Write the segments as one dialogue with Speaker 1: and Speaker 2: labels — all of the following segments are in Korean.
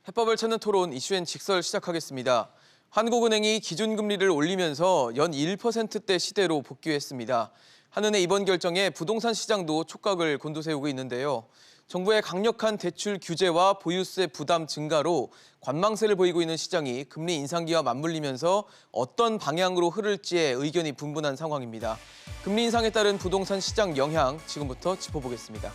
Speaker 1: 해법을 찾는 토론 이슈엔 직설 시작하겠습니다. 한국은행이 기준금리를 올리면서 연 1%대 시대로 복귀했습니다. 한은의 이번 결정에 부동산 시장도 촉각을 곤두세우고 있는데요. 정부의 강력한 대출 규제와 보유세 부담 증가로 관망세를 보이고 있는 시장이 금리 인상기와 맞물리면서 어떤 방향으로 흐를지에 의견이 분분한 상황입니다. 금리 인상에 따른 부동산 시장 영향 지금부터 짚어보겠습니다.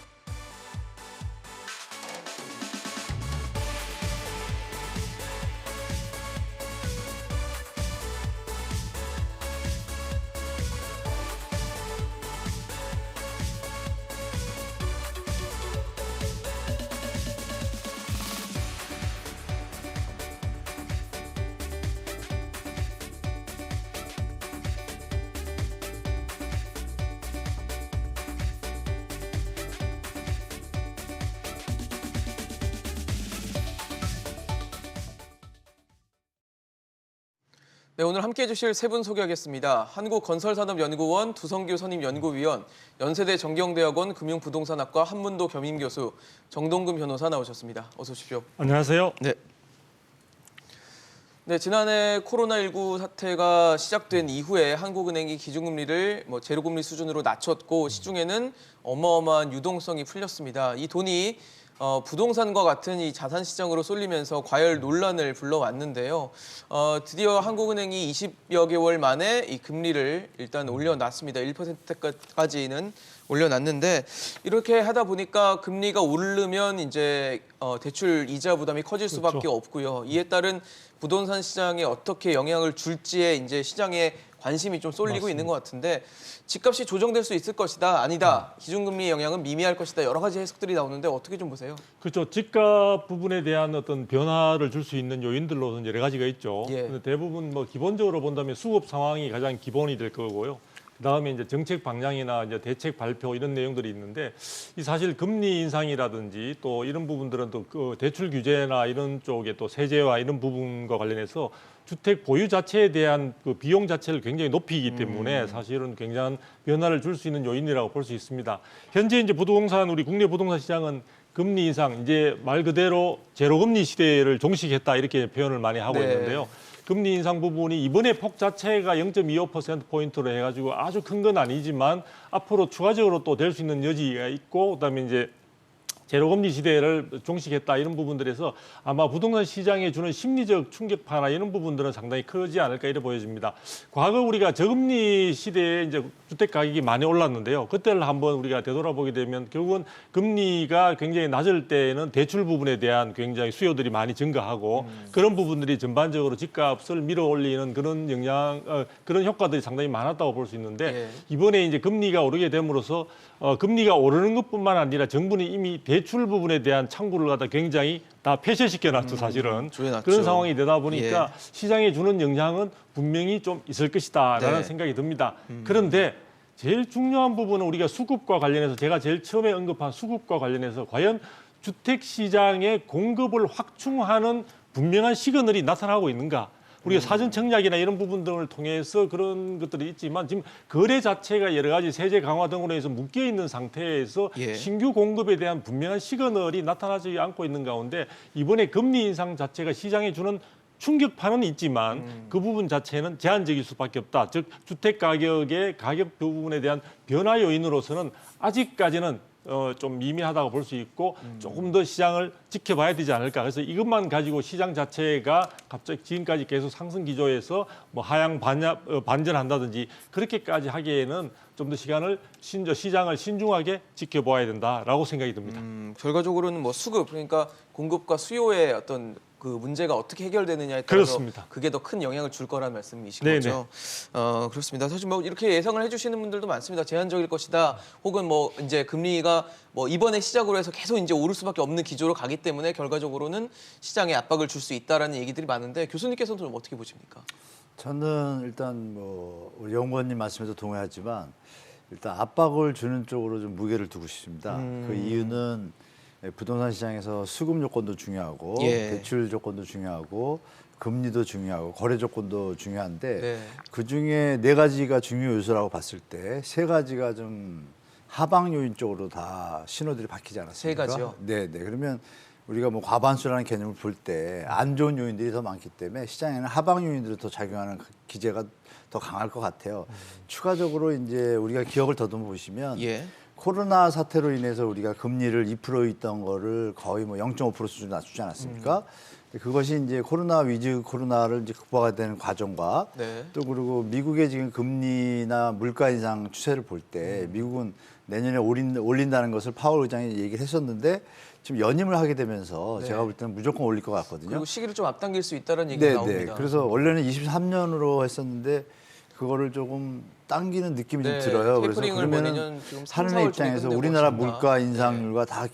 Speaker 1: 네, 오늘 함께해 주실 세 분 소개하겠습니다. 한국건설산업연구원 두성규 선임연구위원, 연세대 정경대학원 금융부동산학과 한문도 겸임교수, 정동근 변호사 나오셨습니다. 어서 오십시오.
Speaker 2: 안녕하세요.
Speaker 1: 네. 네, 지난해 코로나19 사태가 시작된 이후에 한국은행이 기준금리를 제로금리 수준으로 낮췄고 시중에는 어마어마한 유동성이 풀렸습니다. 이 돈이 부동산과 같은 이 자산 시장으로 쏠리면서 과열 논란을 불러왔는데요. 드디어 한국은행이 20여 개월 만에 이 금리를 일단 올려놨습니다. 1%까지는 올려놨는데 이렇게 하다 보니까 금리가 오르면 이제 대출 이자 부담이 커질 수밖에
Speaker 2: 그렇죠.
Speaker 1: 없고요. 이에 따른 부동산 시장에 어떻게 영향을 줄지에 이제 시장에 관심이 좀 쏠리고
Speaker 2: 맞습니다.
Speaker 1: 있는 것 같은데 집값이 조정될 수 있을 것이다, 아니다. 기준금리의 영향은 미미할 것이다. 여러 가지 해석들이 나오는데 어떻게 좀 보세요?
Speaker 2: 그렇죠. 집값 부분에 대한 어떤 변화를 줄 수 있는 요인들로는 여러 가지가 있죠.
Speaker 1: 예.
Speaker 2: 근데 대부분 기본적으로 본다면 수급 상황이 가장 기본이 될 거고요. 그다음에 이제 정책 방향이나 이제 대책 발표 이런 내용들이 있는데 이 사실 금리 인상이라든지 또 이런 부분들은 또 그 대출 규제나 이런 쪽에 또 세제와 이런 부분과 관련해서 주택 보유 자체에 대한 그 비용 자체를 굉장히 높이기 때문에 사실은 굉장한 변화를 줄 수 있는 요인이라고 볼 수 있습니다. 현재 이제 우리 국내 부동산 시장은 금리 인상, 이제 말 그대로 제로금리 시대를 종식했다 이렇게 표현을 많이 하고
Speaker 1: 네.
Speaker 2: 있는데요. 금리 인상 부분이 이번에 폭 자체가 0.25%포인트로 해가지고 아주 큰 건 아니지만 앞으로 추가적으로 또 될 수 있는 여지가 있고 그다음에 이제 제로금리 시대를 종식했다 이런 부분들에서 아마 부동산 시장에 주는 심리적 충격파나 이런 부분들은 상당히 크지 않을까 이렇게 보여집니다. 과거 우리가 저금리 시대에 이제 주택 가격이 많이 올랐는데요. 그때를 한번 우리가 되돌아보게 되면 결국은 금리가 굉장히 낮을 때에는 대출 부분에 대한 굉장히 수요들이 많이 증가하고 그런 부분들이 전반적으로 집값을 밀어올리는 그런 그런 효과들이 상당히 많았다고 볼 수 있는데
Speaker 1: 예.
Speaker 2: 이번에 이제 금리가 오르게 됨으로써 금리가 오르는 것뿐만 아니라 정부는 이미 대출 부분에 대한 창구를 갖다 굉장히 다 폐쇄시켜놨죠, 사실은.
Speaker 1: 조여놨죠.
Speaker 2: 그런 상황이 되다 보니까
Speaker 1: 예.
Speaker 2: 시장에 주는 영향은 분명히 좀 있을 것이다라는
Speaker 1: 네.
Speaker 2: 생각이 듭니다. 그런데 제일 중요한 부분은 우리가 수급과 관련해서 제가 제일 처음에 언급한 수급과 관련해서 과연 주택 시장의 공급을 확충하는 분명한 시그널이 나타나고 있는가? 우리가 사전 청약이나 이런 부분들을 통해서 그런 것들이 있지만 지금 거래 자체가 여러 가지 세제 강화 등으로 해서 묶여 있는 상태에서
Speaker 1: 예.
Speaker 2: 신규 공급에 대한 분명한 시그널이 나타나지 않고 있는 가운데 이번에 금리 인상 자체가 시장에 주는 충격파는 있지만 그 부분 자체는 제한적일 수밖에 없다. 즉 주택 가격의 가격 부분에 대한 변화 요인으로서는 아직까지는 좀 미미하다고 볼 수 있고 조금 더 시장을 지켜봐야 되지 않을까. 그래서 이것만 가지고 시장 자체가 갑자기 지금까지 계속 상승 기조에서 하향 반전한다든지 그렇게까지 하기에는 좀 더 시장을 신중하게 지켜봐야 된다라고 생각이 듭니다.
Speaker 1: 결과적으로는 수급, 그러니까 공급과 수요의 어떤 그 문제가 어떻게 해결되느냐에 따라서
Speaker 2: 그렇습니다.
Speaker 1: 그게 더 큰 영향을 줄 거라는 말씀이신
Speaker 2: 네네.
Speaker 1: 거죠. 그렇습니다. 사실 이렇게 예상을 해주시는 분들도 많습니다. 제한적일 것이다. 혹은 이제 금리가 이번에 시작으로 해서 계속 이제 오를 수밖에 없는 기조로 가기 때문에 결과적으로는 시장에 압박을 줄 수 있다라는 얘기들이 많은데 교수님께서는 좀 어떻게 보십니까?
Speaker 3: 저는 일단 우리 연구원님 말씀에도 동의하지만 일단 압박을 주는 쪽으로 좀 무게를 두고 싶습니다. 그 이유는 부동산 시장에서 수급 요건도 중요하고
Speaker 1: 예.
Speaker 3: 대출 조건도 중요하고 금리도 중요하고 거래 조건도 중요한데
Speaker 1: 네.
Speaker 3: 그 중에 네 가지가 중요 요소라고 봤을 때 세 가지가 좀 하방 요인 쪽으로 다 신호들이 바뀌지 않았습니까?
Speaker 1: 세 가지요?
Speaker 3: 네. 그러면 우리가 뭐 과반수라는 개념을 볼 때 안 좋은 요인들이 더 많기 때문에 시장에는 하방 요인들이 더 작용하는 기제가 더 강할 것 같아요. 추가적으로 이제 우리가 기억을 더듬어 보시면
Speaker 1: 예.
Speaker 3: 코로나 사태로 인해서 우리가 금리를 2% 있던 거를 거의 뭐 0.5% 수준으로 낮추지 않았습니까? 그것이 이제 코로나 위즈 코로나를 이제 극복해야 되는 과정과
Speaker 1: 네.
Speaker 3: 또 그리고 미국의 지금 금리나 물가 인상 추세를 볼 때 미국은 내년에 올린다는 것을 파월 의장이 얘기를 했었는데 지금 연임을 하게 되면서
Speaker 1: 네.
Speaker 3: 제가 볼 때는 무조건 올릴 것 같거든요.
Speaker 1: 그리고 시기를 좀 앞당길 수 있다는 얘기가 나옵니다.
Speaker 3: 그래서 원래는 23년으로 했었는데 그거를 조금 당기는 느낌이
Speaker 1: 네,
Speaker 3: 좀 들어요. 그래서
Speaker 1: 테이퍼링을 뭐
Speaker 3: 그러면
Speaker 1: 내년 지금 3,
Speaker 3: 하는
Speaker 1: 4월 중에
Speaker 3: 입장에서
Speaker 1: 끝내고
Speaker 3: 우리나라
Speaker 1: 있습니다.
Speaker 3: 물가 인상률과 다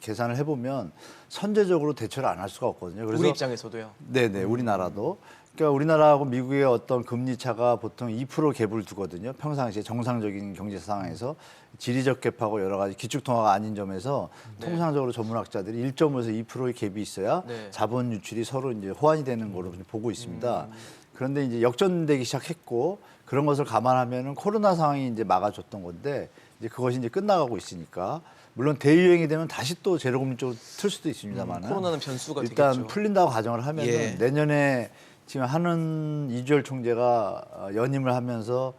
Speaker 3: 계산을 해보면 선제적으로 대처를 안 할 수가 없거든요. 그래서
Speaker 1: 우리 입장에서도요.
Speaker 3: 네네 우리나라도 그러니까 우리나라하고 미국의 어떤 금리 차가 보통 2% 갭을 두거든요. 평상시에 정상적인 경제 상황에서 지리적 갭하고 여러 가지 기축통화가 아닌 점에서
Speaker 1: 네.
Speaker 3: 통상적으로 전문학자들이 1.5에서 2%의 갭이 있어야
Speaker 1: 네.
Speaker 3: 자본 유출이 서로 이제 호환이 되는 걸로 보고 있습니다. 그런데 이제 역전되기 시작했고 그런 것을 감안하면은 코로나 상황이 이제 막아줬던 건데 이제 그것이 이제 끝나가고 있으니까 물론 대유행이 되면 다시 또 제로금리 쪽으로 틀 수도 있습니다만은
Speaker 1: 코로나는 변수가
Speaker 3: 일단
Speaker 1: 되겠죠.
Speaker 3: 풀린다고 가정을 하면은
Speaker 1: 예.
Speaker 3: 내년에 지금 하는 이주열 총재가 연임을 하면서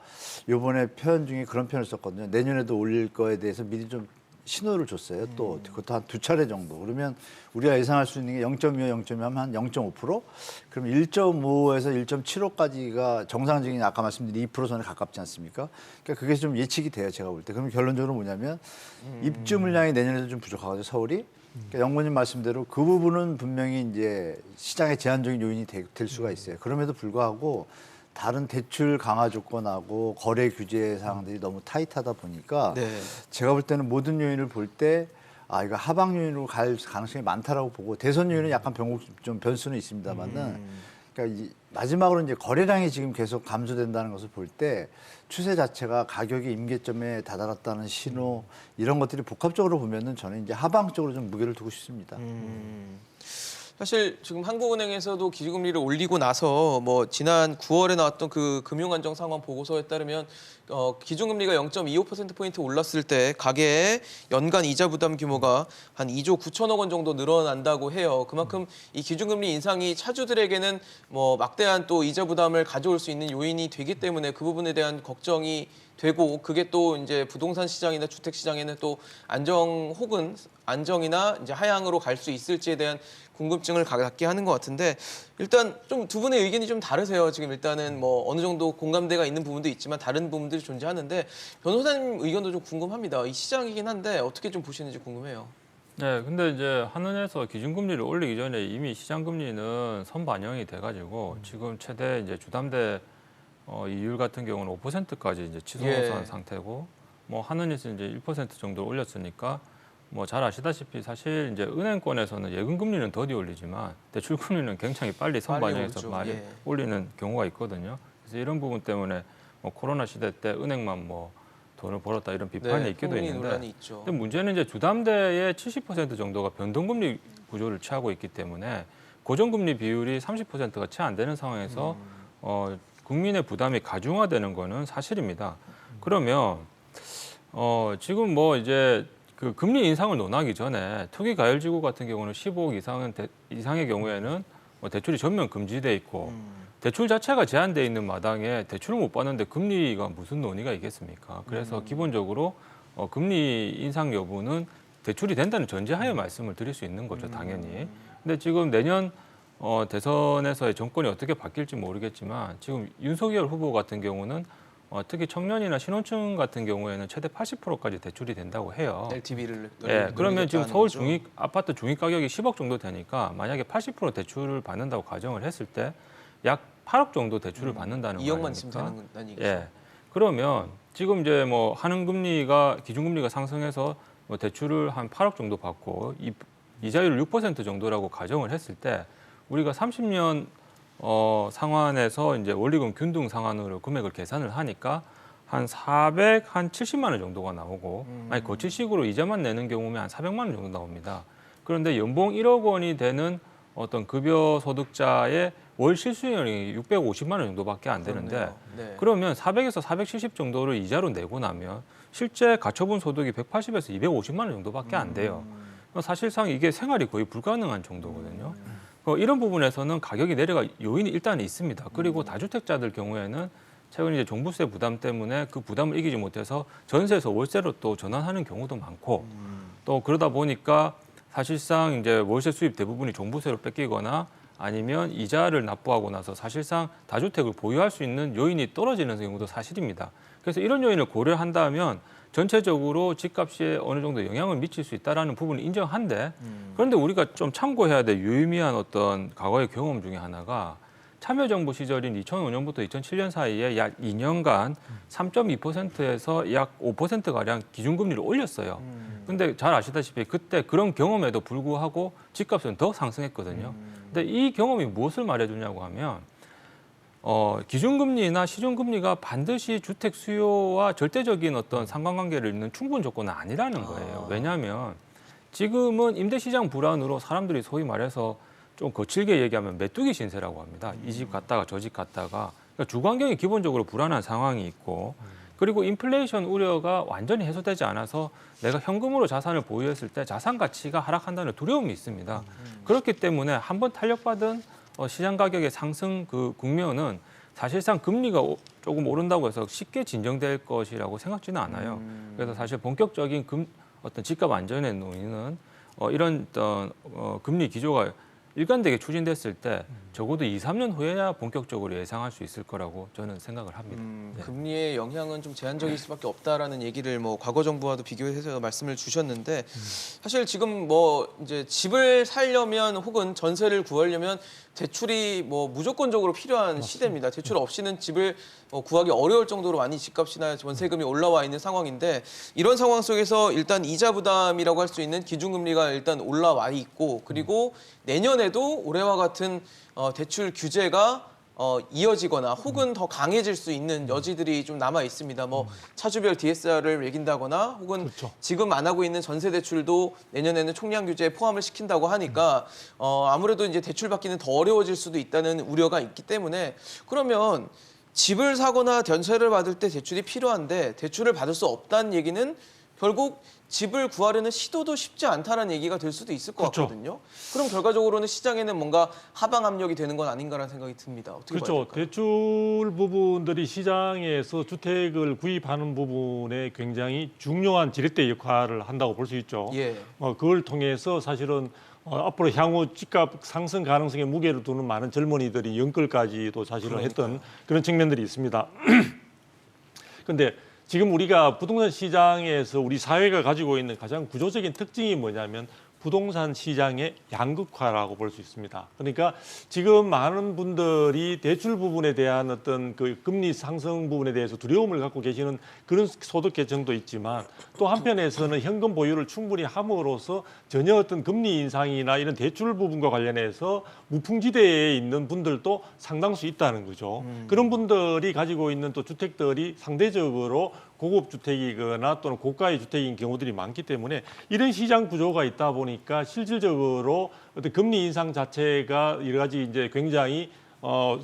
Speaker 3: 요번에 표현 중에 그런 표현을 썼거든요. 내년에도 올릴 거에 대해서 미리 좀 신호를 줬어요. 또 그것도 한 2차례 정도. 그러면 우리가 예상할 수 있는 게 0.25, 0.2 하면 한 0.5%? 그럼 1.5에서 1.75까지가 정상적인 아까 말씀드린 2% 선에 가깝지 않습니까? 그러니까 그게 좀 예측이 돼요. 제가 볼 때. 그럼 결론적으로 뭐냐면 입주 물량이 내년에도 좀 부족하거든요. 서울이. 그러니까 영모님 말씀대로 그 부분은 분명히 이제 시장의 제한적인 요인이 될 수가 있어요. 그럼에도 불구하고 다른 대출 강화 조건하고 거래 규제 사항들이 너무 타이트하다 보니까
Speaker 1: 네.
Speaker 3: 제가 볼 때는 모든 요인을 볼 때 이거 하방 요인으로 갈 가능성이 많다라고 보고 대선 요인은 약간 좀 변수는 있습니다만은 그러니까 마지막으로 이제 거래량이 지금 계속 감소된다는 것을 볼 때 추세 자체가 가격이 임계점에 다다랐다는 신호 이런 것들이 복합적으로 보면은 저는 이제 하방 쪽으로 좀 무게를 두고 싶습니다.
Speaker 1: 사실 지금 한국은행에서도 기준금리를 올리고 나서 뭐 지난 9월에 나왔던 그 금융안정 상황 보고서에 따르면 기준금리가 0.25%포인트 올랐을 때 가계의 연간 이자 부담 규모가 한 2조 9천억 원 정도 늘어난다고 해요. 그만큼 이 기준금리 인상이 차주들에게는 뭐 막대한 또 이자 부담을 가져올 수 있는 요인이 되기 때문에 그 부분에 대한 걱정이 되고 그게 또 이제 부동산 시장이나 주택 시장에는 또 안정이나 이제 하향으로 갈 수 있을지에 대한 궁금증을 갖게 하는 것 같은데 일단 좀 두 분의 의견이 좀 다르세요. 지금 일단은 뭐 어느 정도 공감대가 있는 부분도 있지만 다른 부분들이 존재하는데 변호사님 의견도 좀 궁금합니다. 이 시장이긴 한데 어떻게 좀 보시는지 궁금해요.
Speaker 4: 네, 근데 이제 한은에서 기준금리를 올리기 전에 이미 시장금리는 선반영이 돼가지고 지금 최대 이제 주담대 이율 같은 경우는 5%까지 이제 치솟은
Speaker 1: 예.
Speaker 4: 상태고 뭐 한은에서 이제 1% 정도 올렸으니까 뭐 잘 아시다시피 사실 이제 은행권에서는 예금금리는 더디 올리지만 대출금리는 굉장히 빨리 선반영해서
Speaker 1: 오르죠.
Speaker 4: 많이
Speaker 1: 예.
Speaker 4: 올리는 경우가 있거든요. 그래서 이런 부분 때문에 뭐 코로나 시대 때 은행만 뭐 돈을 벌었다 이런 비판이 있기도
Speaker 1: 흥미
Speaker 4: 있는데
Speaker 1: 논란이 있죠.
Speaker 4: 근데 문제는 이제 주담대의 70% 정도가 변동금리 구조를 취하고 있기 때문에 고정금리 비율이 30%가 채 안 되는 상황에서 국민의 부담이 가중화되는 거는 사실입니다. 그러면 지금 뭐 이제 그 금리 인상을 논하기 전에 투기 가열지구 같은 경우는 15억 이상의 경우에는 뭐 대출이 전면 금지돼 있고 대출 자체가 제한돼 있는 마당에 대출을 못 받는데 금리가 무슨 논의가 있겠습니까? 그래서 기본적으로 금리 인상 여부는 대출이 된다는 전제하에 말씀을 드릴 수 있는 거죠, 당연히. 근데 지금 내년 대선에서의 정권이 어떻게 바뀔지 모르겠지만 지금 윤석열 후보 같은 경우는 특히 청년이나 신혼층 같은 경우에는 최대 80%까지 대출이 된다고 해요.
Speaker 1: LTV를
Speaker 4: 예, 그러면 지금 서울 아파트 중위 가격이 10억 정도 되니까 만약에 80% 대출을 받는다고 가정을 했을 때 약 8억 정도 대출을 받는다는 거
Speaker 1: 2억만
Speaker 4: 아닙니까?
Speaker 1: 있으면 되는 얘기죠.
Speaker 4: 예. 그러면 지금 이제 뭐 하는 금리가 기준금리가 상승해서 뭐 대출을 한 8억 정도 받고 이자율을 6% 정도라고 가정을 했을 때 우리가 30년 상환에서 이제 원리금 균등 상환으로 금액을 계산을 하니까 한 70만 원 정도가 나오고 아니 거치식으로 이자만 내는 경우면 한 400만 원 정도 나옵니다. 그런데 연봉 1억 원이 되는 어떤 급여 소득자의 월 실수령이 650만 원 정도밖에 안 되는데
Speaker 1: 네.
Speaker 4: 그러면 400에서 470 정도를 이자로 내고 나면 실제 가처분 소득이 180에서 250만 원 정도밖에 안 돼요. 사실상 이게 생활이 거의 불가능한 정도거든요. 이런 부분에서는 가격이 내려갈 요인이 일단 있습니다. 그리고 다주택자들 경우에는 최근 이제 종부세 부담 때문에 그 부담을 이기지 못해서 전세에서 월세로 또 전환하는 경우도 많고 또 그러다 보니까 사실상 이제 월세 수입 대부분이 종부세로 뺏기거나 아니면 이자를 납부하고 나서 사실상 다주택을 보유할 수 있는 요인이 떨어지는 경우도 사실입니다. 그래서 이런 요인을 고려한다면 전체적으로 집값에 어느 정도 영향을 미칠 수 있다는 부분을 인정한데 그런데 우리가 좀 참고해야 될 유의미한 어떤 과거의 경험 중에 하나가 참여정부 시절인 2005년부터 2007년 사이에 약 2년간 3.2%에서 약 5%가량 기준금리를 올렸어요. 근데 잘 아시다시피 그때 그런 경험에도 불구하고 집값은 더 상승했거든요. 근데 이 경험이 무엇을 말해주냐고 하면 기준금리나 시중금리가 반드시 주택 수요와 절대적인 어떤 상관관계를 잇는 충분 조건은 아니라는 거예요. 왜냐하면 지금은 임대시장 불안으로 사람들이 소위 말해서 좀 거칠게 얘기하면 메뚜기 신세라고 합니다. 이 집 갔다가 저 집 갔다가 그러니까 주거환경이 기본적으로 불안한 상황이 있고 그리고 인플레이션 우려가 완전히 해소되지 않아서 내가 현금으로 자산을 보유했을 때 자산 가치가 하락한다는 두려움이 있습니다. 그렇기 때문에 한번 탄력받은 시장 가격의 상승 그 국면은 사실상 금리가 조금 오른다고 해서 쉽게 진정될 것이라고 생각지는 않아요. 그래서 사실 본격적인 어떤 집값 안전의 논의는 이런 어떤 금리 기조가 일관되게 추진됐을 때 적어도 2, 3년 후에야 본격적으로 예상할 수 있을 거라고 저는 생각을 합니다. 네.
Speaker 1: 금리의 영향은 좀 제한적일 수밖에 없다라는 얘기를 뭐 과거 정부와도 비교해서 말씀을 주셨는데 사실 지금 뭐 이제 집을 살려면 혹은 전세를 구하려면 대출이 뭐 무조건적으로 필요한 시대입니다. 대출 없이는 집을 구하기 어려울 정도로 많이 집값이나 전세금이 올라와 있는 상황인데 이런 상황 속에서 일단 이자 부담이라고 할 수 있는 기준금리가 일단 올라와 있고 그리고 내년에도 올해와 같은 대출 규제가 이어지거나 혹은 더 강해질 수 있는 여지들이 좀 남아 있습니다. 뭐 차주별 DSR을 매긴다거나 혹은
Speaker 2: 그렇죠.
Speaker 1: 지금 안 하고 있는 전세 대출도 내년에는 총량 규제에 포함을 시킨다고 하니까 아무래도 이제 대출 받기는 더 어려워질 수도 있다는 우려가 있기 때문에 그러면 집을 사거나 전세를 받을 때 대출이 필요한데 대출을 받을 수 없다는 얘기는 결국 집을 구하려는 시도도 쉽지 않다는 얘기가 될 수도 있을 것
Speaker 2: 그렇죠.
Speaker 1: 같거든요. 그럼 결과적으로는 시장에는 뭔가 하방 압력이 되는 건 아닌가라는 생각이 듭니다. 어떻게 봐야
Speaker 2: 그렇죠.
Speaker 1: 될까요?
Speaker 2: 대출 부분들이 시장에서 주택을 구입하는 부분에 굉장히 중요한 지렛대 역할을 한다고 볼 수 있죠.
Speaker 1: 예.
Speaker 2: 그걸 통해서 사실은 앞으로 향후 집값 상승 가능성에 무게를 두는 많은 젊은이들이 연끌까지도 사실은 했던 그런 측면들이 있습니다. 그런데 지금 우리가 부동산 시장에서 우리 사회가 가지고 있는 가장 구조적인 특징이 뭐냐면 부동산 시장의 양극화라고 볼 수 있습니다. 그러니까 지금 많은 분들이 대출 부분에 대한 어떤 그 금리 상승 부분에 대해서 두려움을 갖고 계시는 그런 소득 계층도 있지만 또 한편에서는 현금 보유를 충분히 함으로써 전혀 어떤 금리 인상이나 이런 대출 부분과 관련해서 무풍지대에 있는 분들도 상당수 있다는 거죠. 그런 분들이 가지고 있는 또 주택들이 상대적으로 고급 주택이거나 또는 고가의 주택인 경우들이 많기 때문에 이런 시장 구조가 있다 보니까 실질적으로 어떤 금리 인상 자체가 여러 가지 이제 굉장히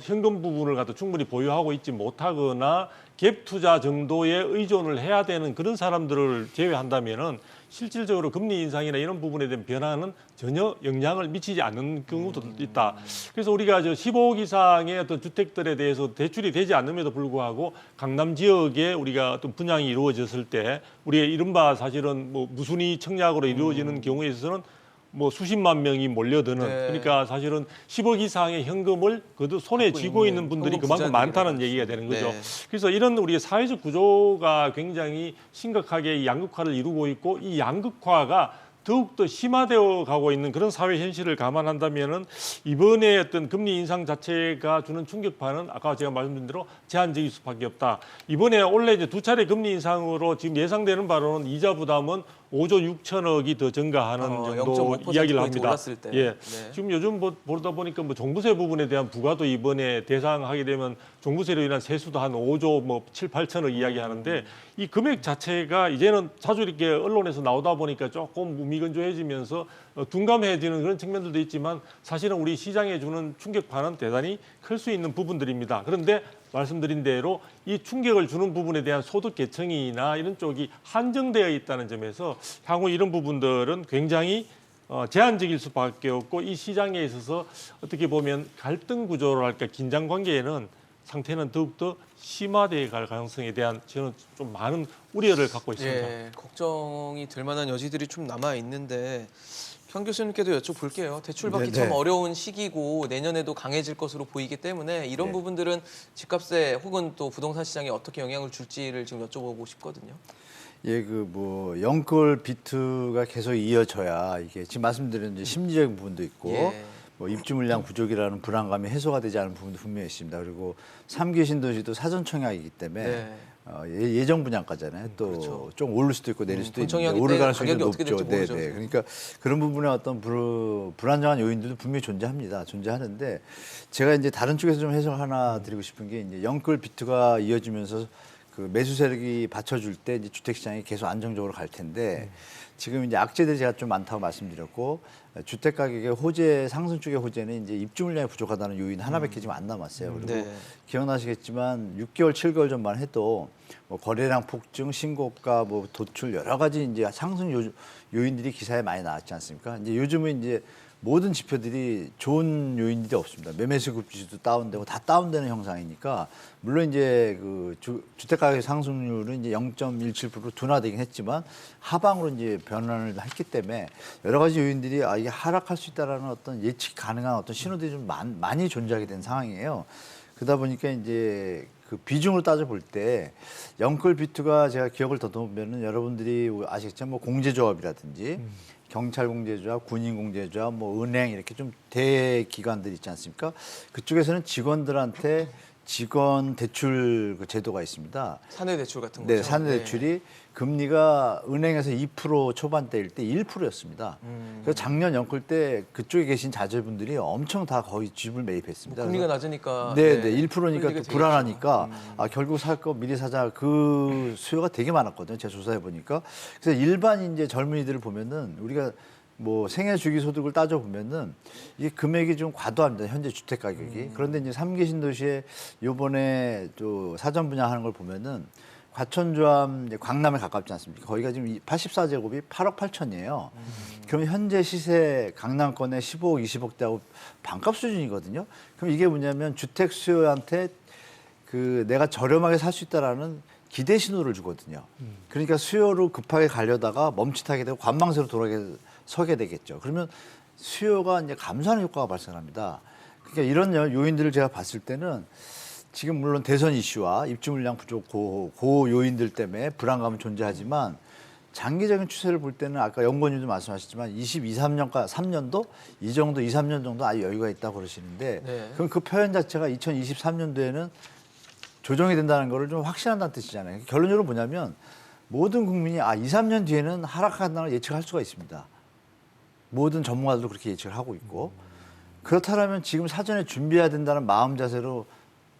Speaker 2: 현금 부분을 갖다 충분히 보유하고 있지 못하거나 갭 투자 정도에 의존을 해야 되는 그런 사람들을 제외한다면은 실질적으로 금리 인상이나 이런 부분에 대한 변화는 전혀 영향을 미치지 않는 경우도 있다. 그래서 우리가 15억 이상의 어떤 주택들에 대해서 대출이 되지 않음에도 불구하고 강남 지역에 우리가 어떤 분양이 이루어졌을 때 우리의 이른바 사실은 뭐 무순위 청약으로 이루어지는 경우에 있어서는 뭐 수십만 명이 몰려드는
Speaker 1: 네.
Speaker 2: 그러니까 사실은 10억 이상의 현금을 그래도 손에 쥐고 있는 분들이
Speaker 1: 현금
Speaker 2: 그만큼 많다는
Speaker 1: 부자들이라고
Speaker 2: 얘기가 되는 거죠.
Speaker 1: 네.
Speaker 2: 그래서 이런 우리의 사회적 구조가 굉장히 심각하게 이 양극화를 이루고 있고 이 양극화가 더욱더 심화되어 가고 있는 그런 사회 현실을 감안한다면은 이번에 어떤 금리 인상 자체가 주는 충격파는 아까 제가 말씀드린 대로 제한적일 수밖에 없다. 이번에 원래 이제 두 차례 금리 인상으로 지금 예상되는 바로는 이자 부담은 5조 6천억이 더 증가하는 정도
Speaker 1: 0.5%
Speaker 2: 이야기를
Speaker 1: 포인트
Speaker 2: 합니다.
Speaker 1: 올랐을 때.
Speaker 2: 예.
Speaker 1: 네.
Speaker 2: 지금 요즘 보다 보니까 뭐 종부세 부분에 대한 부과도 이번에 대상하게 되면 종부세로 인한 세수도 한 5조 뭐 7, 8천억 이야기하는데 이 금액 자체가 이제는 자주 이렇게 언론에서 나오다 보니까 조금 무미건조해지면서 둔감해지는 그런 측면들도 있지만 사실은 우리 시장에 주는 충격파는 대단히 클 수 있는 부분들입니다. 그런데 말씀드린 대로 이 충격을 주는 부분에 대한 소득 계층이나 이런 쪽이 한정되어 있다는 점에서 향후 이런 부분들은 굉장히 제한적일 수밖에 없고 이 시장에 있어서 어떻게 보면 갈등 구조랄까 긴장 관계에는 상태는 더욱더 심화되어 갈 가능성에 대한 저는 좀 많은 우려를 갖고 있습니다.
Speaker 1: 예, 걱정이 될 만한 여지들이 좀 남아 있는데 현 교수님께도 여쭤볼게요. 대출받기
Speaker 3: 네,
Speaker 1: 참
Speaker 3: 네.
Speaker 1: 어려운 시기고 내년에도 강해질 것으로 보이기 때문에 이런
Speaker 3: 네.
Speaker 1: 부분들은 집값에 혹은 또 부동산 시장에 어떻게 영향을 줄지를 지금 여쭤보고 싶거든요.
Speaker 3: 예, 그 뭐 영끌 비트가 계속 이어져야 이게 지금 말씀드린 이제 심리적인 부분도 있고
Speaker 1: 예.
Speaker 3: 뭐 입주 물량 부족이라는 불안감이 해소가 되지 않은 부분도 분명히 있습니다. 그리고 3기 신도시도 사전 청약이기 때문에
Speaker 1: 네.
Speaker 3: 예정 분양가잖아요. 또
Speaker 1: 그렇죠.
Speaker 3: 좀 오를 수도 있고 내릴 수도
Speaker 1: 본청약일
Speaker 3: 있는데 오를
Speaker 1: 때
Speaker 3: 가능성이
Speaker 1: 가격이 어떻게
Speaker 3: 높죠.
Speaker 1: 될지 모르죠.
Speaker 3: 네. 그러니까 그런 부분에 어떤 불안정한 요인들도 분명히 존재하는데 제가 이제 다른 쪽에서 좀 해석 하나 드리고 싶은 게 이제 영끌 비트가 이어지면서 그 매수 세력이 받쳐줄 때 이제 주택 시장이 계속 안정적으로 갈 텐데 지금 이제 악재들이 제가 좀 많다고 말씀드렸고 주택 가격의 호재 상승 쪽의 호재는 이제 입주 물량이 부족하다는 요인 하나밖에 지금 안 남았어요. 그리고
Speaker 1: 네.
Speaker 3: 기억나시겠지만 6개월, 7개월 전만 해도 뭐 거래량 폭증, 신고가, 뭐 도출 여러 가지 이제 상승 요인들이 기사에 많이 나왔지 않습니까? 이제 요즘은 이제 모든 지표들이 좋은 요인들이 없습니다. 매매수급 지수도 다운되고 다 다운되는 형상이니까 물론 이제 그 주택 가격 상승률은 이제 0.17% 둔화되긴 했지만 하방으로 이제 변환을 했기 때문에 여러 가지 요인들이 이게 하락할 수 있다라는 어떤 예측 가능한 어떤 신호들이 좀 많이 존재하게 된 상황이에요. 그러다 보니까 이제 그 비중을 따져 볼 때 영끌 비트가 제가 기억을 더듬으면은 여러분들이 아시겠지만 뭐 공제조합이라든지 경찰 공제조합, 군인 공제조합, 뭐 은행 이렇게 좀 대기관들 있지 않습니까? 그쪽에서는 직원들한테 직원 대출 그 제도가 있습니다.
Speaker 1: 사내 대출 같은 거죠.
Speaker 3: 네, 사내 대출이 금리가 은행에서 2% 초반대일 때 1%였습니다. 그래서 작년 연끌 때 그쪽에 계신 자제분들이 엄청 다 거의 집을 매입했습니다.
Speaker 1: 금리가 낮으니까
Speaker 3: 네,
Speaker 1: 네,
Speaker 3: 1%니까 또
Speaker 1: 끌리게 되겠죠.
Speaker 3: 불안하니까 결국 살 거 미리 사자 그 수요가 되게 많았거든요. 제가 조사해 보니까. 그래서 일반 이제 젊은이들을 보면은 우리가 뭐 생애 주기 소득을 따져 보면은 이게 금액이 좀 과도합니다. 현재 주택 가격이. 그런데 이제 3기 신도시에 요번에 또 사전 분양하는 걸 보면은 과천조합 이제 광남에 가깝지 않습니까? 거기가 지금 84제곱이 8억 8천이에요. 그럼 현재 시세 강남권에 15억, 20억대하고 반값 수준이거든요. 그럼 이게 뭐냐면 주택 수요한테 그 내가 저렴하게 살 수 있다라는 기대 신호를 주거든요. 그러니까 수요로 급하게 가려다가 멈칫하게 되고 관망세로 서게 되겠죠. 그러면 수요가 이제 감소하는 효과가 발생합니다. 그러니까 이런 요인들을 제가 봤을 때는 지금 물론 대선 이슈와 입주 물량 부족 고 요인들 때문에 불안감은 존재하지만 장기적인 추세를 볼 때는 아까 연구원님도 말씀하셨지만 3년도 이 정도 2, 3년 정도 아주 여유가 있다고 그러시는데
Speaker 1: 네.
Speaker 3: 그럼 그 표현 자체가 2023년도에는 조정이 된다는 거를 좀 확신한다는 뜻이잖아요. 결론적으로 뭐냐면 모든 국민이 2, 3년 뒤에는 하락한다는 걸 예측할 수가 있습니다. 모든 전문가들도 그렇게 예측을 하고 있고 그렇다면 지금 사전에 준비해야 된다는 마음 자세로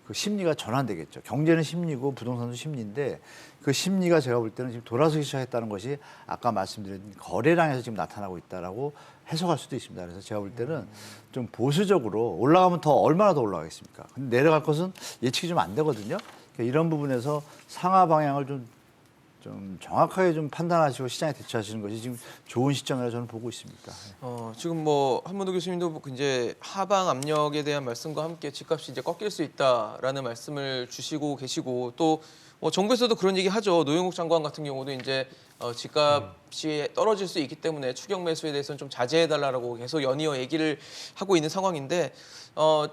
Speaker 3: 그 심리가 전환되겠죠. 경제는 심리고 부동산도 심리인데 그 심리가 제가 볼 때는 지금 돌아서기 시작했다는 것이 아까 말씀드린 거래량에서 지금 나타나고 있다라고 해석할 수도 있습니다. 그래서 제가 볼 때는 좀 보수적으로 올라가면 얼마나 더 올라가겠습니까? 근데 내려갈 것은 예측이 좀 안 되거든요. 그러니까 이런 부분에서 상하 방향을 좀 정확하게 좀 판단하시고 시장에 대처하시는 것이 지금 좋은 시점이라고 저는 보고 있습니다.
Speaker 1: 지금 뭐 한문호 교수님도 이제 하방 압력에 대한 말씀과 함께 집값이 이제 꺾일 수 있다라는 말씀을 주시고 계시고 또 정부에서도 그런 얘기 하죠. 노영욱 장관 같은 경우도 이제 집값이 떨어질 수 있기 때문에 추격 매수에 대해서는 좀 자제해달라고 계속 연이어 얘기를 하고 있는 상황인데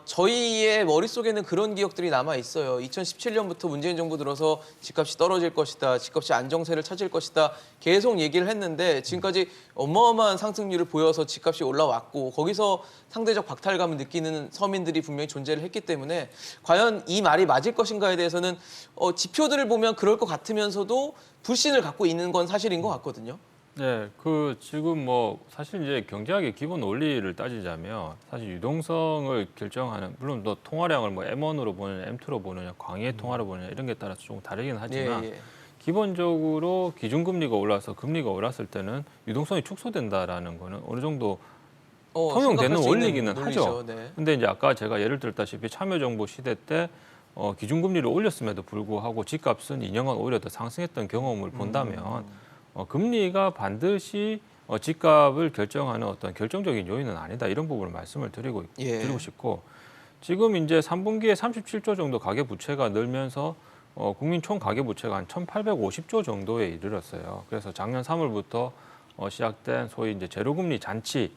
Speaker 1: 저희의 머릿속에는 그런 기억들이 남아 있어요. 2017년부터 문재인 정부 들어서 집값이 떨어질 것이다. 집값이 안정세를 찾을 것이다. 계속 얘기를 했는데 지금까지 어마어마한 상승률을 보여서 집값이 올라왔고 거기서 상대적 박탈감을 느끼는 서민들이 분명히 존재를 했기 때문에 과연 이 말이 맞을 것인가에 대해서는 지표들을 보면 그럴 것 같으면서도 불신을 갖고 있는 건 사실인 것 같거든요.
Speaker 4: 네, 그 지금 뭐 사실 이제 경제학의 기본 원리를 따지자면 사실 유동성을 결정하는 물론 또 통화량을 뭐 M1으로 보느냐, M2로 보느냐, 광의 통화로 보느냐 이런 게 따라서 조금 다르긴 하지만
Speaker 1: 예.
Speaker 4: 기본적으로 기준금리가 올라서 금리가 올랐을 때는 유동성이 축소된다라는 거는 어느 정도 통용되는
Speaker 1: 생각할 수 있는
Speaker 4: 원리기는
Speaker 1: 논리죠.
Speaker 4: 하죠.
Speaker 1: 네.
Speaker 4: 근데 이제 아까 제가 예를 들었다시피 참여정부 시대 때 기준금리를 올렸음에도 불구하고 집값은 2년간 오히려 더 상승했던 경험을 본다면 금리가 반드시 집값을 결정하는 어떤 결정적인 요인은 아니다. 이런 부분을 말씀을 드리고 싶고 지금 이제 3분기에 37조 정도 가계 부채가 늘면서 국민 총 가계 부채가 한 1,850조 정도에 이르렀어요. 그래서 작년 3월부터 시작된 소위 이제 제로금리 잔치는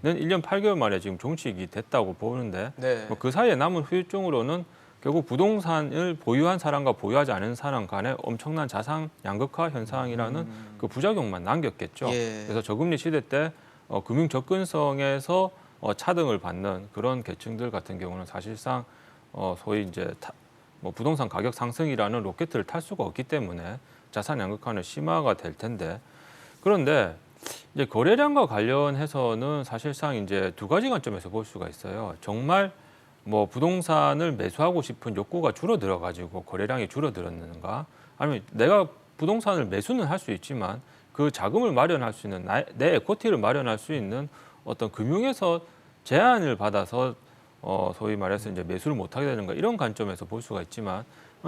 Speaker 4: 1년 8개월 만에 지금 종식이 됐다고 보는데
Speaker 1: 네.
Speaker 4: 그 사이에 남은 후유증으로는 결국 부동산을 보유한 사람과 보유하지 않은 사람 간의 엄청난 자산 양극화 현상이라는 그 부작용만 남겼겠죠.
Speaker 1: 예.
Speaker 4: 그래서 저금리 시대 때 금융 접근성에서 차등을 받는 그런 계층들 같은 경우는 사실상 소위 이제 뭐 부동산 가격 상승이라는 로켓을 탈 수가 없기 때문에 자산 양극화는 심화가 될 텐데 그런데 이제 거래량과 관련해서는 사실상 이제 두 가지 관점에서 볼 수가 있어요. 정말 뭐 부동산을 매수하고 싶은 욕구가 줄어들어 가지고 거래량이 줄어들었는가 아니면 내가 부동산을 매수는 할 수 있지만 그 자금을 마련할 수 있는 내 에코티를 마련할 수 있는 어떤 금융에서 제한을 받아서 소위 말해서 이제 매수를 못 하게 되는가 이런 관점에서 볼 수가 있지만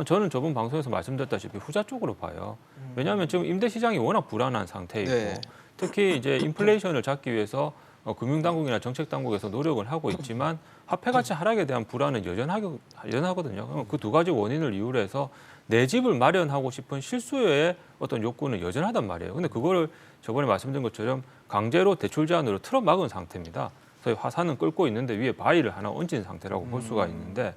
Speaker 4: 저는 저번 방송에서 말씀드렸다시피 후자 쪽으로 봐요. 왜냐하면 지금 임대 시장이 워낙 불안한 상태이고
Speaker 1: 네.
Speaker 4: 특히 이제 인플레이션을 잡기 위해서 금융당국이나 정책당국에서 노력을 하고 있지만 화폐 가치 하락에 대한 불안은 여전하거든요. 그럼 그 두 가지 원인을 이유로 해서 내 집을 마련하고 싶은 실수요의 어떤 욕구는 여전하단 말이에요. 근데 그거를 저번에 말씀드린 것처럼 강제로 대출 제한으로 틀어막은 상태입니다. 소위 화산은 끓고 있는데 위에 바위를 하나 얹은 상태라고 볼 수가 있는데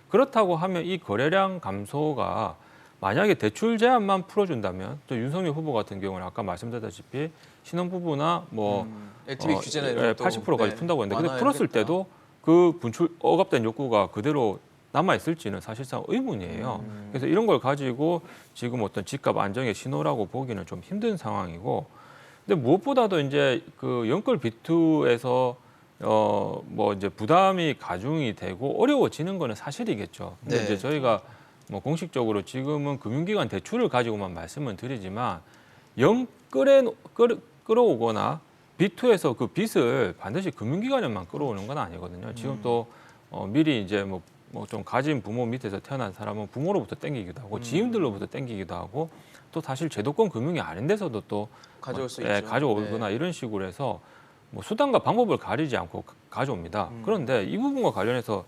Speaker 4: 그렇다고 하면 이 거래량 감소가 만약에 대출 제한만 풀어준다면 또 윤석열 후보 같은 경우는 아까 말씀드렸다시피 신혼부부나 뭐
Speaker 1: LTV 규제나 이런 것도
Speaker 4: 80%까지 푼다고 했는데 근데 풀었을
Speaker 1: 완화해야겠다.
Speaker 4: 때도 그 억압된 욕구가 그대로 남아 있을지는 사실상 의문이에요. 그래서 이런 걸 가지고 지금 어떤 집값 안정의 신호라고 보기는 좀 힘든 상황이고, 근데 무엇보다도 이제 그 연끌 비투에서 뭐 이제 부담이 가중이 되고 어려워지는 거는 사실이겠죠. 근데
Speaker 1: 네.
Speaker 4: 이제 저희가 뭐 공식적으로 지금은 금융기관 대출을 가지고만 말씀을 드리지만 끌어오거나 비투에서 그 빚을 반드시 금융기관에만 끌어오는 건 아니거든요. 지금 또 미리 이제 뭐 좀 가진 부모 밑에서 태어난 사람은 부모로부터 땡기기도 하고 지인들로부터 땡기기도 하고 또 사실 제도권 금융이 아닌 데서도 또
Speaker 1: 가져올 수 있죠.
Speaker 4: 가져오거나
Speaker 1: 네.
Speaker 4: 이런 식으로 해서 뭐 수단과 방법을 가리지 않고 가져옵니다. 그런데 이 부분과 관련해서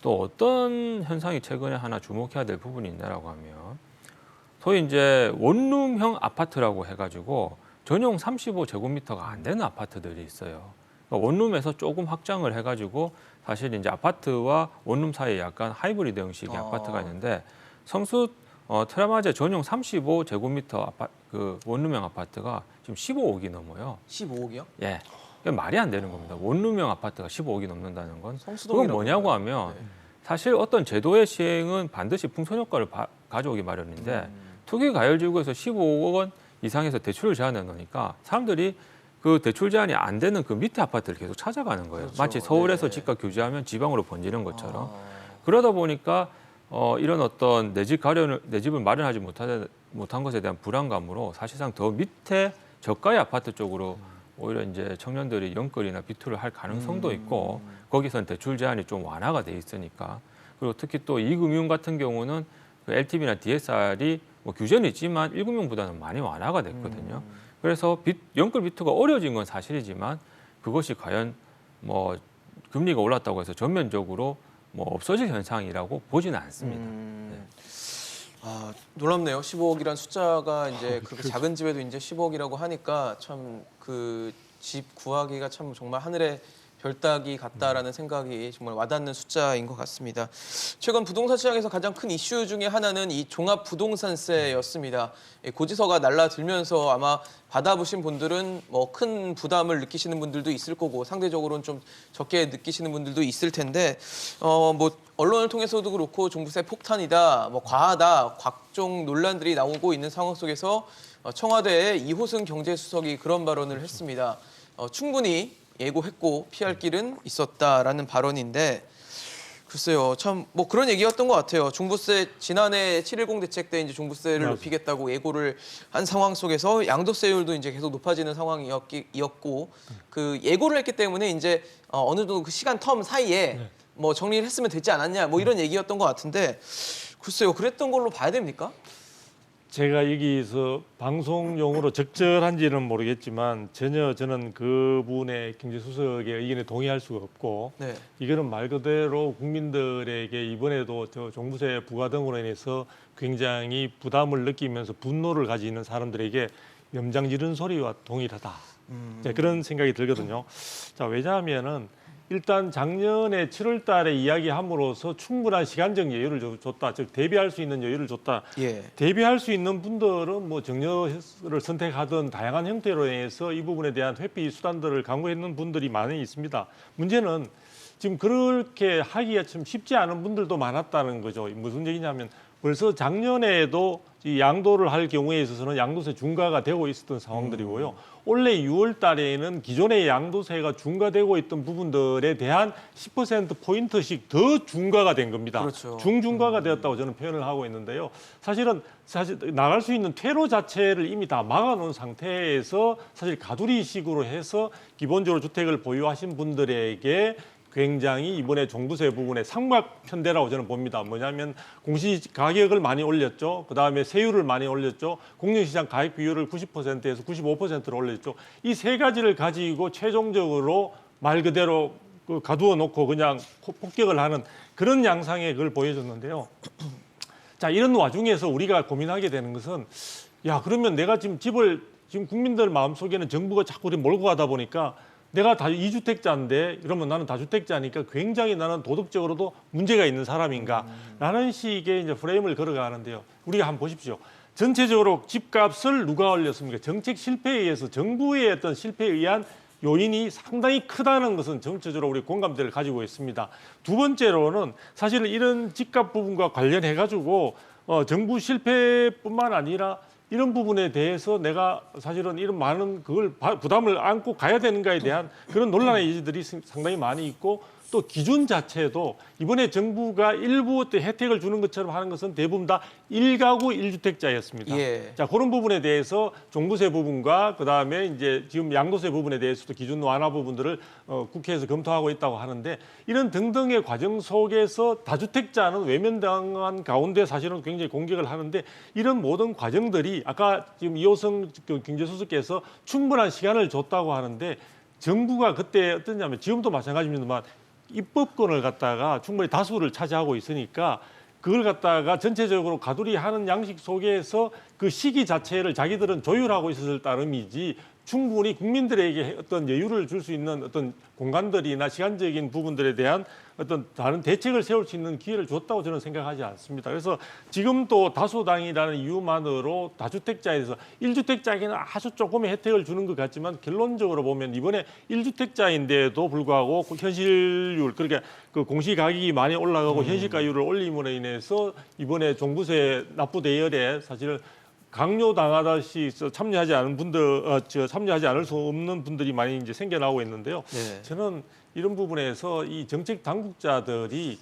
Speaker 4: 또 어떤 현상이 최근에 하나 주목해야 될 부분이 있냐라고 하면 소위 이제 원룸형 아파트라고 해가지고 전용 35제곱미터가 안 되는 아파트들이 있어요. 그러니까 원룸에서 조금 확장을 해가지고 사실 이제 아파트와 원룸 사이에 약간 하이브리드 형식의 아파트가 있는데 성수 트라마제 전용 35제곱미터 그 원룸형 아파트가 지금 15억이 넘어요.
Speaker 1: 15억이요?
Speaker 4: 예, 그러니까 말이 안 되는 겁니다. 원룸형 아파트가 15억이 넘는다는 건 그건
Speaker 1: 성수동이라고
Speaker 4: 뭐냐고
Speaker 1: 그러나요?
Speaker 4: 하면
Speaker 1: 네.
Speaker 4: 사실 어떤 제도의 시행은 반드시 풍선 효과를 가져오기 마련인데 투기 가열지구에서 15억 원 이상에서 대출을 제한해 놓으니까 사람들이 그 대출 제한이 안 되는 그 밑에 아파트를 계속 찾아가는 거예요.
Speaker 1: 그렇죠.
Speaker 4: 마치 서울에서
Speaker 1: 네.
Speaker 4: 집값 규제하면 지방으로 번지는 것처럼.
Speaker 1: 아,
Speaker 4: 그러다 보니까 이런 어떤 내 집을 마련하지 못한 것에 대한 불안감으로 사실상 더 밑에 저가의 아파트 쪽으로 오히려 이제 청년들이 연끌이나 비투를 할 가능성도 있고 거기선 대출 제한이 좀 완화가 돼 있으니까 그리고 특히 또 이금융 같은 경우는 그 LTV나 DSR이 뭐 규제는 있지만 1금융보다는 많이 완화가 됐거든요. 그래서 연끌 비투가 어려진 건 사실이지만 그것이 과연 뭐 금리가 올랐다고 해서 전면적으로 뭐 없어질 현상이라고 보지는 않습니다.
Speaker 1: 아, 놀랍네요. 15억이란 숫자가 이제 그렇게 작은 집에도 이제 15억이라고 하니까 참 그 집 구하기가 참 정말 하늘의 별따기 같다라는 생각이 정말 와닿는 숫자인 것 같습니다. 최근 부동산 시장에서 가장 큰 이슈 중에 하나는 이 종합부동산세였습니다. 고지서가 날라들면서 아마 받아보신 분들은 뭐 큰 부담을 느끼시는 분들도 있을 거고 상대적으로는 좀 적게 느끼시는 분들도 있을 텐데 뭐 언론을 통해서도 그렇고 종부세 폭탄이다, 뭐 과하다, 각종 논란들이 나오고 있는 상황 속에서 청와대의 이호승 경제수석이 그런 발언을 했습니다. 충분히 예고했고 피할 길은 있었다라는 발언인데 글쎄요, 참 뭐 그런 얘기였던 것 같아요. 종부세 지난해 7.10 대책 때 이제 종부세를 높이겠다고 예고를 한 상황 속에서 양도세율도 이제 계속 높아지는 상황이었고 그 예고를 했기 때문에 이제 어느 정도 그 시간 텀 사이에 뭐 정리를 했으면 되지 않았냐 뭐 이런 얘기였던 것 같은데 글쎄요, 그랬던 걸로 봐야 됩니까?
Speaker 2: 제가 여기서 방송용으로 적절한지는 모르겠지만 전혀 저는 그분의 경제수석의 의견에 동의할 수가 없고
Speaker 1: 네.
Speaker 2: 이거는 말 그대로 국민들에게 이번에도 저 종부세 부과 등으로 인해서 굉장히 부담을 느끼면서 분노를 가지는 사람들에게 염장 지르는 소리와 동일하다. 네, 그런 생각이 들거든요. 자, 왜냐하면은 일단 작년에 7월 달에 이야기함으로써 충분한 시간적 여유를 줬다. 즉 대비할 수 있는 여유를 줬다.
Speaker 1: 예.
Speaker 2: 대비할 수 있는 분들은 뭐 정려를 선택하든 다양한 형태로 해서 이 부분에 대한 회피 수단들을 강구했는 분들이 많이 있습니다. 문제는 지금 그렇게 하기가 참 쉽지 않은 분들도 많았다는 거죠. 무슨 얘기냐면 벌써 작년에도 이 양도를 할 경우에 있어서는 양도세 중과가 되고 있었던 상황들이고요. 올해 6월 달에는 기존의 양도세가 중과되고 있던 부분들에 대한 10%포인트씩 더 중과가 된 겁니다.
Speaker 1: 그렇죠.
Speaker 2: 중중과가 되었다고 저는 표현을 하고 있는데요. 사실 나갈 수 있는 퇴로 자체를 이미 다 막아놓은 상태에서 사실 가두리식으로 해서 기본적으로 주택을 보유하신 분들에게 굉장히 이번에 종부세 부분에 상막 편대라고 저는 봅니다. 뭐냐면 공시 가격을 많이 올렸죠. 그다음에 세율을 많이 올렸죠. 공영시장 가액 비율을 90%에서 95%로 올렸죠. 이 세 가지를 가지고 최종적으로 말 그대로 가두어 놓고 그냥 폭격을 하는 그런 양상의 그걸 보여줬는데요. 자, 이런 와중에서 우리가 고민하게 되는 것은 야, 그러면 내가 지금 집을 지금 국민들 마음속에는 정부가 자꾸 몰고 가다 보니까 내가 다 2주택자인데 이러면 나는 다주택자니까 굉장히 나는 도덕적으로도 문제가 있는 사람인가 라는 식의 이제 프레임을 걸어가는데요. 우리가 한번 보십시오. 전체적으로 집값을 누가 올렸습니까? 정책 실패에 의해서 정부의 어떤 실패에 의한 요인이 상당히 크다는 것은 전체적으로 우리 공감대를 가지고 있습니다. 두 번째로는 사실은 이런 집값 부분과 관련해 가지고 정부 실패뿐만 아니라 이런 부분에 대해서 내가 사실은 이런 많은 그걸 부담을 안고 가야 되는가에 대한 그런 논란의 여지들이 상당히 많이 있고 또 기준 자체도 이번에 정부가 일부 혜택을 주는 것처럼 하는 것은 대부분 다 1가구 1주택자였습니다.
Speaker 1: 예.
Speaker 2: 자, 그런 부분에 대해서 종부세 부분과 그다음에 이제 지금 양도세 부분에 대해서도 기준 완화 부분들을 국회에서 검토하고 있다고 하는데 이런 등등의 과정 속에서 다주택자는 외면당한 가운데 사실은 굉장히 공격을 하는데 이런 모든 과정들이 아까 지금 이호성 경제수석께서 충분한 시간을 줬다고 하는데 정부가 그때 어떠냐면 지금도 마찬가지입니다만 입법권을 갖다가 충분히 다수를 차지하고 있으니까 그걸 갖다가 전체적으로 가두리하는 양식 속에서 그 시기 자체를 자기들은 조율하고 있었을 따름이지 충분히 국민들에게 어떤 여유를 줄 수 있는 어떤 공간들이나 시간적인 부분들에 대한 어떤 다른 대책을 세울 수 있는 기회를 줬다고 저는 생각하지 않습니다. 그래서 지금 또 다수당이라는 이유만으로 다주택자에서 1주택자에게는 아주 조금의 혜택을 주는 것 같지만 결론적으로 보면 이번에 1주택자인데도 불구하고 현실률 그러니까 그 공시가격이 많이 올라가고 현실가율을 올림으로 인해서 이번에 종부세 납부 대열에 사실 강요당하다시 참여하지 않은 분들, 참여하지 않을 수 없는 분들이 많이 이제 생겨나고 있는데요.
Speaker 1: 네.
Speaker 2: 저는 이런 부분에서 이 정책 당국자들이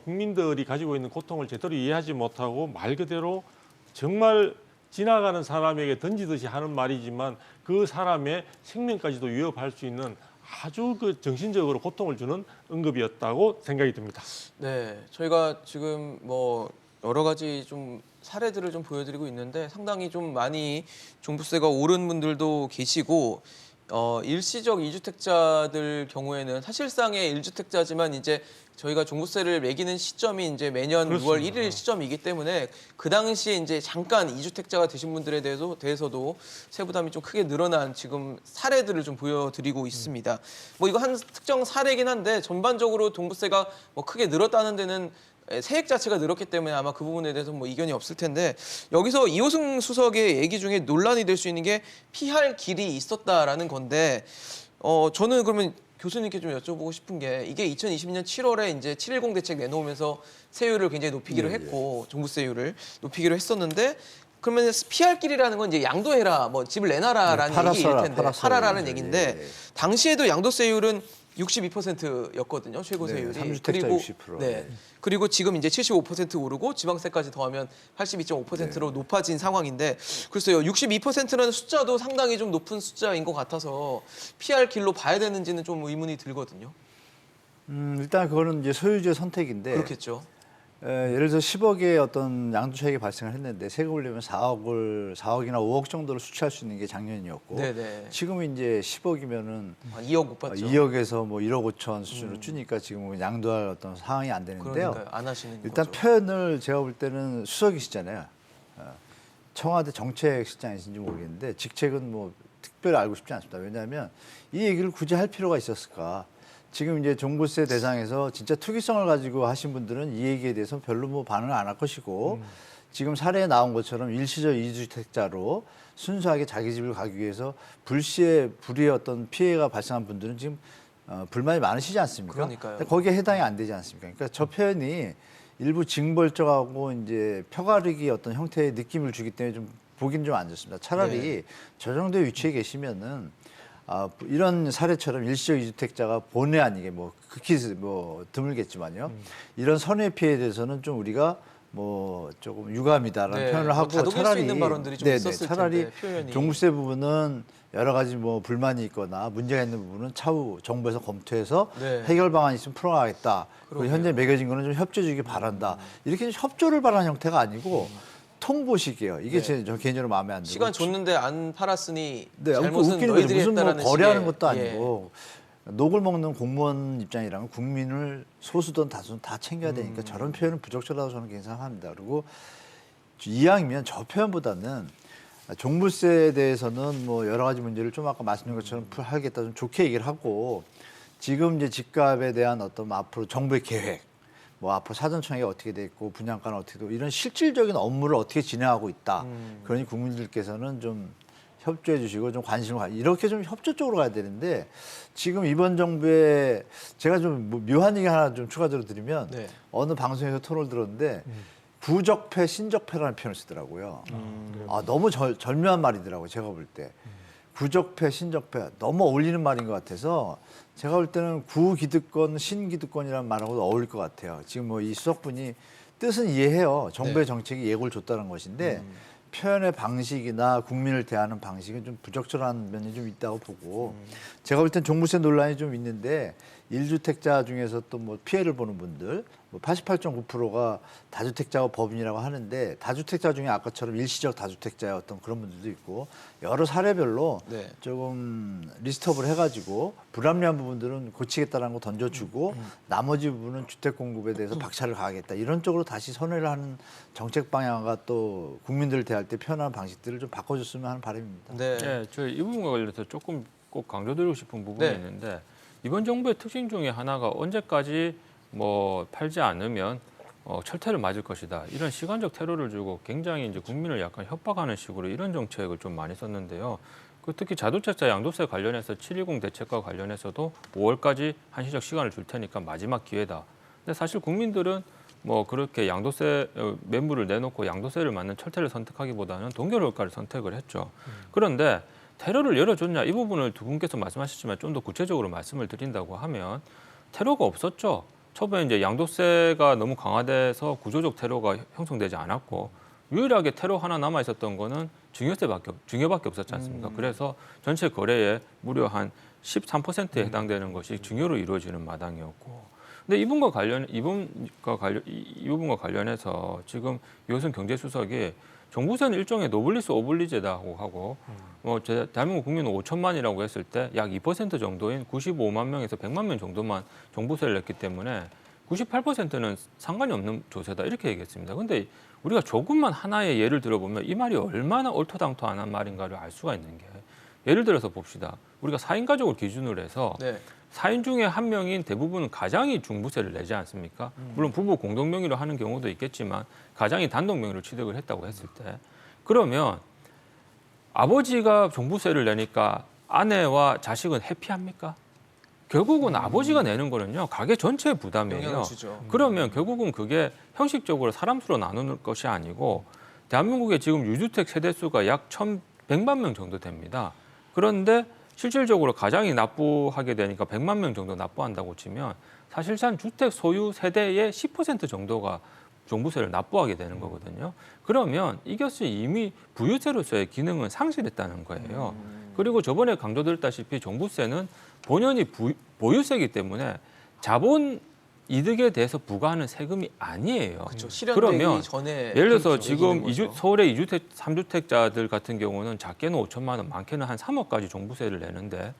Speaker 2: 국민들이 가지고 있는 고통을 제대로 이해하지 못하고 말 그대로 정말 지나가는 사람에게 던지듯이 하는 말이지만 그 사람의 생명까지도 위협할 수 있는 아주 그 정신적으로 고통을 주는 언급이었다고 생각이 듭니다.
Speaker 1: 네, 저희가 지금 뭐 여러 가지 좀 사례들을 좀 보여드리고 있는데 상당히 좀 많이 종부세가 오른 분들도 계시고 일시적 2주택자들 경우에는 사실상의 1주택자지만 이제 저희가 종부세를 매기는 시점이 이제 매년
Speaker 2: 그렇습니다.
Speaker 1: 6월 1일 시점이기 때문에 그 당시에 이제 잠깐 2주택자가 되신 분들에 대해서도 세부담이 좀 크게 늘어난 지금 사례들을 좀 보여드리고 있습니다. 뭐 이거 한 특정 사례긴 한데 전반적으로 종부세가 뭐 크게 늘었다는 데는 세액 자체가 늘었기 때문에 아마 그 부분에 대해서 뭐 이견이 없을 텐데 여기서 이호승 수석의 얘기 중에 논란이 될 수 있는 게 피할 길이 있었다라는 건데 저는 그러면 교수님께 좀 여쭤보고 싶은 게 이게 2020년 7월에 이제 710 대책 내놓으면서 세율을 굉장히 높이기로 했고 종부세율을 높이기로 했었는데 그러면 피할 길이라는 건 이제 양도해라, 뭐 집을 내놔라라는 얘기일 텐데 팔아라는 얘기인데 당시에도 양도세율은 62%였거든요. 최고세율이.
Speaker 3: 네, 3주택자
Speaker 1: 그리고
Speaker 3: 60%.
Speaker 1: 네. 그리고 지금 이제 75% 오르고 지방세까지 더하면 82.5%로 높아진 상황인데 글쎄요. 62%라는 숫자도 상당히 좀 높은 숫자인 것 같아서 피할 길로 봐야 되는지는 좀 의문이 들거든요.
Speaker 3: 일단 그거는 이제 소유주의 선택인데
Speaker 1: 그렇겠죠.
Speaker 3: 예를 들어 10억의 어떤 양도차익이 발생을 했는데 세금을 내면 4억이나 5억 정도를 수취할 수 있는 게 작년이었고
Speaker 1: 네네.
Speaker 3: 지금은 이제 10억이면은
Speaker 1: 한 2억 못 받죠.
Speaker 3: 2억에서 뭐 1억 5천 수준으로 주니까 지금은 양도할 어떤 상황이 안 되는데요.
Speaker 1: 그러니까요. 안 하시는
Speaker 3: 일단
Speaker 1: 거죠.
Speaker 3: 표현을 제가 볼 때는 수석이시잖아요. 청와대 정책실장이신지 모르겠는데 직책은 뭐 특별히 알고 싶지 않습니다. 왜냐하면 이 얘기를 굳이 할 필요가 있었을까? 지금 이제 종부세 대상에서 진짜 투기성을 가지고 하신 분들은 이 얘기에 대해서 별로 뭐 반응을 안 할 것이고 지금 사례에 나온 것처럼 일시적 이주택자로 순수하게 자기 집을 가기 위해서 불의의 어떤 피해가 발생한 분들은 지금 불만이 많으시지 않습니까?
Speaker 1: 그러니까요.
Speaker 3: 근데 거기에 해당이 안 되지 않습니까? 그러니까 저 표현이 일부 징벌적하고 이제 펴가르기 어떤 형태의 느낌을 주기 때문에 좀 보긴 좀 안 좋습니다. 차라리
Speaker 1: 네.
Speaker 3: 저 정도의 위치에 계시면은 이런 사례처럼 일시적 이주택자가 본의 아니게 뭐 극히 뭐 드물겠지만요. 이런 손해 피해에 대해서는 좀 우리가 뭐 조금 유감이다라는
Speaker 1: 네,
Speaker 3: 표현을
Speaker 1: 뭐
Speaker 3: 하고
Speaker 1: 다독일 수
Speaker 3: 차라리
Speaker 1: 있는 발언들이 좀 있었을
Speaker 3: 차라리
Speaker 1: 텐데, 표현이.
Speaker 3: 종부세 부분은 여러 가지 뭐 불만이 있거나 문제가 있는 부분은 차후 정부에서 검토해서
Speaker 1: 네.
Speaker 3: 해결 방안이 있으면 풀어가겠다. 그리고
Speaker 1: 그러게요.
Speaker 3: 현재 매겨진 거는 좀 협조해 주기 바란다. 이렇게 협조를 바라는 형태가 아니고 통보식이에요. 이게
Speaker 1: 네.
Speaker 3: 저 개인적으로 마음에 안 들고.
Speaker 1: 시간 줬는데 안 팔았으니
Speaker 3: 네,
Speaker 1: 잘못은
Speaker 3: 웃기는 거죠.
Speaker 1: 너희들이
Speaker 3: 무슨 뭐
Speaker 1: 했다라는
Speaker 3: 거래하는
Speaker 1: 식의,
Speaker 3: 것도
Speaker 1: 예.
Speaker 3: 아니고 녹을 먹는 공무원 입장이라면 국민을 소수든 다수든 다 챙겨야 되니까 저런 표현은 부적절하다고 저는 개인 생각합니다. 그리고 이왕이면 저 표현보다는 종부세에 대해서는 뭐 여러 가지 문제를 좀 아까 말씀드린 것처럼 하겠다 좀 좋게 얘기를 하고 지금 이제 집값에 대한 어떤 앞으로 정부의 계획 뭐 앞으로 사전청약이 어떻게 돼 있고 분양가는 어떻게 되고 이런 실질적인 업무를 어떻게 진행하고 있다. 그러니 국민들께서는 좀 협조해 주시고 좀 관심을 이렇게 좀 협조 쪽으로 가야 되는데 지금 이번 정부에 제가 좀 뭐 묘한 얘기 하나 좀 추가적으로 드리면
Speaker 1: 네.
Speaker 3: 어느 방송에서 토론을 들었는데 부적폐 신적폐라는 표현을 쓰더라고요. 너무 절묘한 말이더라고요. 제가 볼 때. 부적폐 신적폐 너무 어울리는 말인 것 같아서 제가 볼 때는 구기득권 신기득권이라는 말하고도 어울릴 것 같아요. 지금 뭐 이 수석분이 뜻은 이해해요. 정부의
Speaker 1: 네.
Speaker 3: 정책이 예고를 줬다는 것인데 표현의 방식이나 국민을 대하는 방식은 좀 부적절한 면이 좀 있다고 보고 제가 볼 땐 종부세 논란이 좀 있는데 1주택자 중에서 또 뭐 피해를 보는 분들 뭐 88.9%가 다주택자가 법인이라고 하는데 다주택자 중에 아까처럼 일시적 다주택자의 어떤 그런 분들도 있고 여러 사례별로
Speaker 1: 네.
Speaker 3: 조금 리스트업을 해가지고 불합리한 부분들은 고치겠다는 거 던져주고 나머지 부분은 주택 공급에 대해서 박차를 가하겠다 이런 쪽으로 다시 선회를 하는 정책 방향과 또 국민들을 대할 때 표현하는 방식들을 좀 바꿔줬으면 하는 바람입니다.
Speaker 1: 네.
Speaker 4: 네, 저희 이 부분과 관련해서 조금 꼭 강조드리고 싶은 부분이
Speaker 1: 네.
Speaker 4: 있는데 이번 정부의 특징 중에 하나가 언제까지 뭐 팔지 않으면 철퇴를 맞을 것이다 이런 시간적 테러를 주고 굉장히 이제 국민을 약간 협박하는 식으로 이런 정책을 좀 많이 썼는데요. 그 특히 자동차세 양도세 관련해서 720 대책과 관련해서도 5월까지 한시적 시간을 줄 테니까 마지막 기회다. 근데 사실 국민들은 뭐 그렇게 양도세 매물을 내놓고 양도세를 맞는 철퇴를 선택하기보다는 동결 효과를 선택을 했죠. 그런데 테러를 열어줬냐 이 부분을 두 분께서 말씀하셨지만 좀 더 구체적으로 말씀을 드린다고 하면 테러가 없었죠. 초반에 이제 양도세가 너무 강화돼서 구조적 테러가 형성되지 않았고 유일하게 테러 하나 남아 있었던 거는 증여밖에 없었지 않습니까? 그래서 전체 거래에 무려 한 13%에 해당되는 것이 증여로 이루어지는 마당이었고. 근데 이 부분과 관련해서 지금 이호선 경제수석이 종부세는 일종의 노블리스 오블리제다고 하고 대한민국 국민은 5천만이라고 했을 때 약 2% 정도인 95만 명에서 100만 명 정도만 종부세를 냈기 때문에 98%는 상관이 없는 조세다 이렇게 얘기했습니다. 그런데 우리가 조금만 하나의 예를 들어보면 이 말이 얼마나 옳토당토안한 말인가를 알 수가 있는 게 예를 들어서 봅시다. 우리가 4인 가족을 기준으로 해서
Speaker 1: 네.
Speaker 4: 4인 중에 한 명인 대부분은 가장이 중부세를 내지 않습니까? 물론 부부 공동명의로 하는 경우도 있겠지만 가장이 단독명의로 취득을 했다고 했을 때 그러면 아버지가 종부세를 내니까 아내와 자식은 해피합니까? 결국은 아버지가 내는 거는요 가계 전체의 부담이에요.
Speaker 1: 영향을 주죠.
Speaker 4: 그러면 결국은 그게 형식적으로 사람 수로 나누는 것이 아니고 대한민국의 지금 유주택 세대 수가 약 1,100만 명 정도 됩니다. 그런데 실질적으로 가장이 납부하게 되니까 100만 명 정도 납부한다고 치면 사실상 주택 소유 세대의 10% 정도가 종부세를 납부하게 되는 거거든요. 그러면 이것이 이미 부유세로서의 기능은 상실했다는 거예요. 그리고 저번에 강조드렸다시피 종부세는 본연이 보유세이기 때문에 자본 이득에 대해서 부과하는 세금이 아니에요.
Speaker 1: 그렇죠. 실현되기
Speaker 4: 그러면
Speaker 1: 전에
Speaker 4: 예를 들어서
Speaker 1: 그렇죠.
Speaker 4: 지금
Speaker 1: 얘기는 거죠.
Speaker 4: 서울의 2주택, 3주택자들 같은 경우는 작게는 5천만 원, 많게는 한 3억까지 종부세를 내는데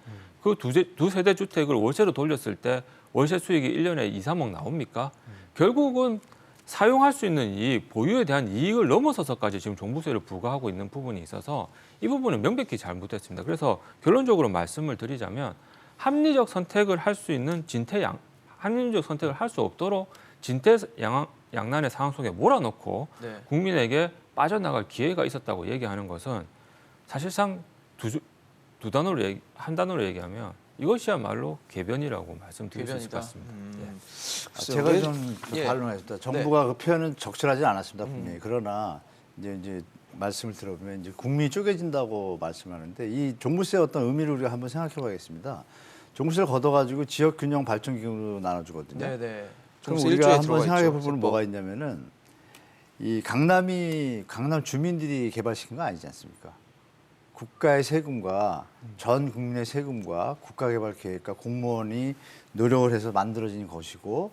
Speaker 4: 그 두 세대 주택을 월세로 돌렸을 때 월세 수익이 1년에 2, 3억 나옵니까? 결국은 사용할 수 있는 이익, 보유에 대한 이익을 넘어서서까지 지금 종부세를 부과하고 있는 부분이 있어서 이 부분은 명백히 잘못됐습니다. 그래서 결론적으로 말씀을 드리자면 합리적 선택을 할 수 있는 합리적 선택을 할 수 없도록 진퇴양난의 상황 속에 몰아넣고
Speaker 1: 네.
Speaker 4: 국민에게 빠져나갈 기회가 있었다고 얘기하는 것은 사실상 한 단어로 얘기하면 이것이야말로 궤변이라고 말씀드릴 수 있을 것 같습니다. 네.
Speaker 3: 제가
Speaker 1: 왜-
Speaker 3: 좀
Speaker 1: 예.
Speaker 3: 반론하겠습니다. 정부가 그 표현은 적절하지 않았습니다, 분명히. 그러나 이제 말씀을 들어보면 이제 국민이 쪼개진다고 말씀하는데 이 종부세의 어떤 의미를 우리가 한번 생각해봐야겠습니다. 종부세를 걷어가지고 지역 균형 발전 기금으로 나눠주거든요.
Speaker 1: 네네.
Speaker 3: 그럼
Speaker 1: 종부세
Speaker 3: 우리가
Speaker 1: 일조에
Speaker 3: 한번
Speaker 1: 들어가
Speaker 3: 생각해
Speaker 1: 있죠,
Speaker 3: 볼 부분은
Speaker 1: 세법.
Speaker 3: 뭐가 있냐면은 이 강남 주민들이 개발시킨 거 아니지 않습니까? 국가의 세금과 전 국민의 세금과 국가개발계획과 공무원이 노력을 해서 만들어진 것이고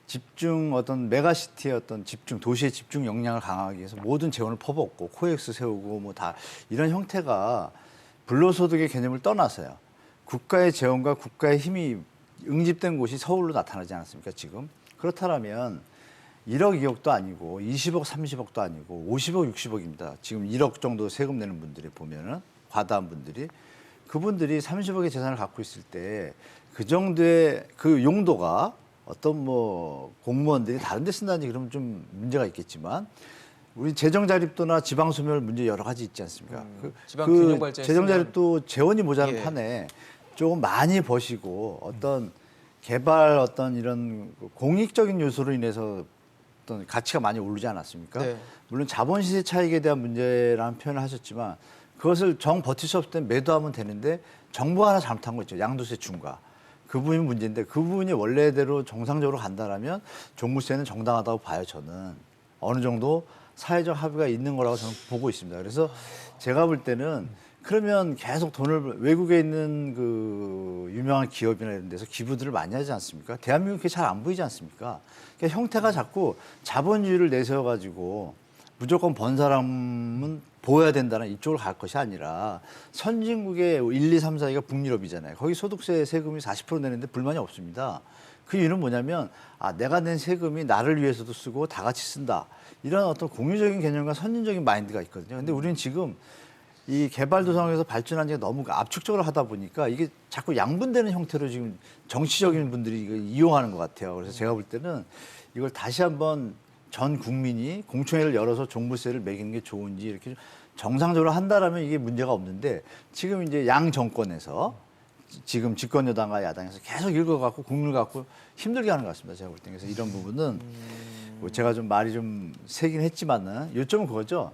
Speaker 3: 집중 어떤 메가시티의 어떤 집중 도시의 집중 역량을 강화하기 위해서 모든 재원을 퍼붓고 코엑스 세우고 뭐 다 이런 형태가 불로소득의 개념을 떠나서요. 국가의 재원과 국가의 힘이 응집된 곳이 서울로 나타나지 않았습니까 지금? 그렇다면 1억, 2억도 아니고 20억, 30억도 아니고 50억, 60억입니다. 지금 1억 정도 세금 내는 분들이 보면은 과다한 분들이 그분들이 30억의 재산을 갖고 있을 때 그 정도의 그 용도가 어떤 뭐 공무원들이 다른 데 쓴다든지 그러면 좀 문제가 있겠지만 우리 재정 자립도나 지방 소멸 문제 여러 가지 있지 않습니까?
Speaker 1: 지방 균형 발전에
Speaker 3: 재정
Speaker 1: 쓰면-
Speaker 3: 자립도 재원이 모자란
Speaker 1: 예.
Speaker 3: 판에 조금 많이 버시고 어떤 개발 어떤 이런 공익적인 요소로 인해서 어떤 가치가 많이 오르지 않았습니까?
Speaker 1: 네.
Speaker 3: 물론 자본 시세 차익에 대한 문제라는 표현을 하셨지만 그것을 정 버틸 수 없을 때 매도하면 되는데 정부가 하나 잘못한 거 있죠. 양도세 중과. 그 부분이 문제인데 그 부분이 원래대로 정상적으로 간다라면 종부세는 정당하다고 봐요. 저는 어느 정도 사회적 합의가 있는 거라고 저는 보고 있습니다. 그래서 제가 볼 때는 그러면 계속 돈을 외국에 있는 그 유명한 기업이나 이런 데서 기부들을 많이 하지 않습니까? 대한민국 그게 잘 안 보이지 않습니까? 그러니까 형태가 자꾸 자본주의를 내세워가지고 무조건 번 사람은 보여야 된다는 이쪽으로 갈 것이 아니라 선진국의 1, 2, 3, 4위가 북유럽이잖아요. 거기 소득세 세금이 40% 내는데 불만이 없습니다. 그 이유는 뭐냐면 내가 낸 세금이 나를 위해서도 쓰고 다 같이 쓴다. 이런 어떤 공유적인 개념과 선진적인 마인드가 있거든요. 근데 우리는 지금 이 개발도상에서 발전한 게 너무 압축적으로 하다 보니까 이게 자꾸 양분되는 형태로 지금 정치적인 분들이 이걸 이용하는 것 같아요. 그래서 제가 볼 때는 이걸 다시 한번 전 국민이 공청회를 열어서 종부세를 매기는 게 좋은지 이렇게 정상적으로 한다라면 이게 문제가 없는데 지금 이제 양 정권에서 지금 집권 여당과 야당에서 계속 읽어갖고 국민을 갖고 힘들게 하는 것 같습니다. 제가 볼 때. 그래서 이런 부분은 뭐 제가 좀 말이 좀 세긴 했지만은 요점은 그거죠.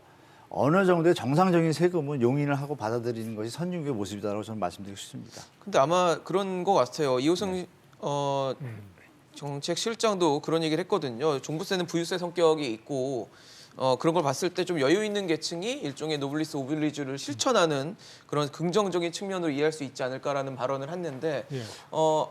Speaker 3: 어느 정도의 정상적인 세금은 용인을 하고 받아들이는 것이 선진국의 모습이다라고 저는 말씀드리고 싶습니다.
Speaker 1: 근데 아마 그런 것 같아요. 이호성 정책실장도 그런 얘기를 했거든요. 종부세는 부유세 성격이 있고 그런 걸 봤을 때 좀 여유 있는 계층이 일종의 노블리스 오블리주를 실천하는 그런 긍정적인 측면으로 이해할 수 있지 않을까라는 발언을 했는데
Speaker 2: 예.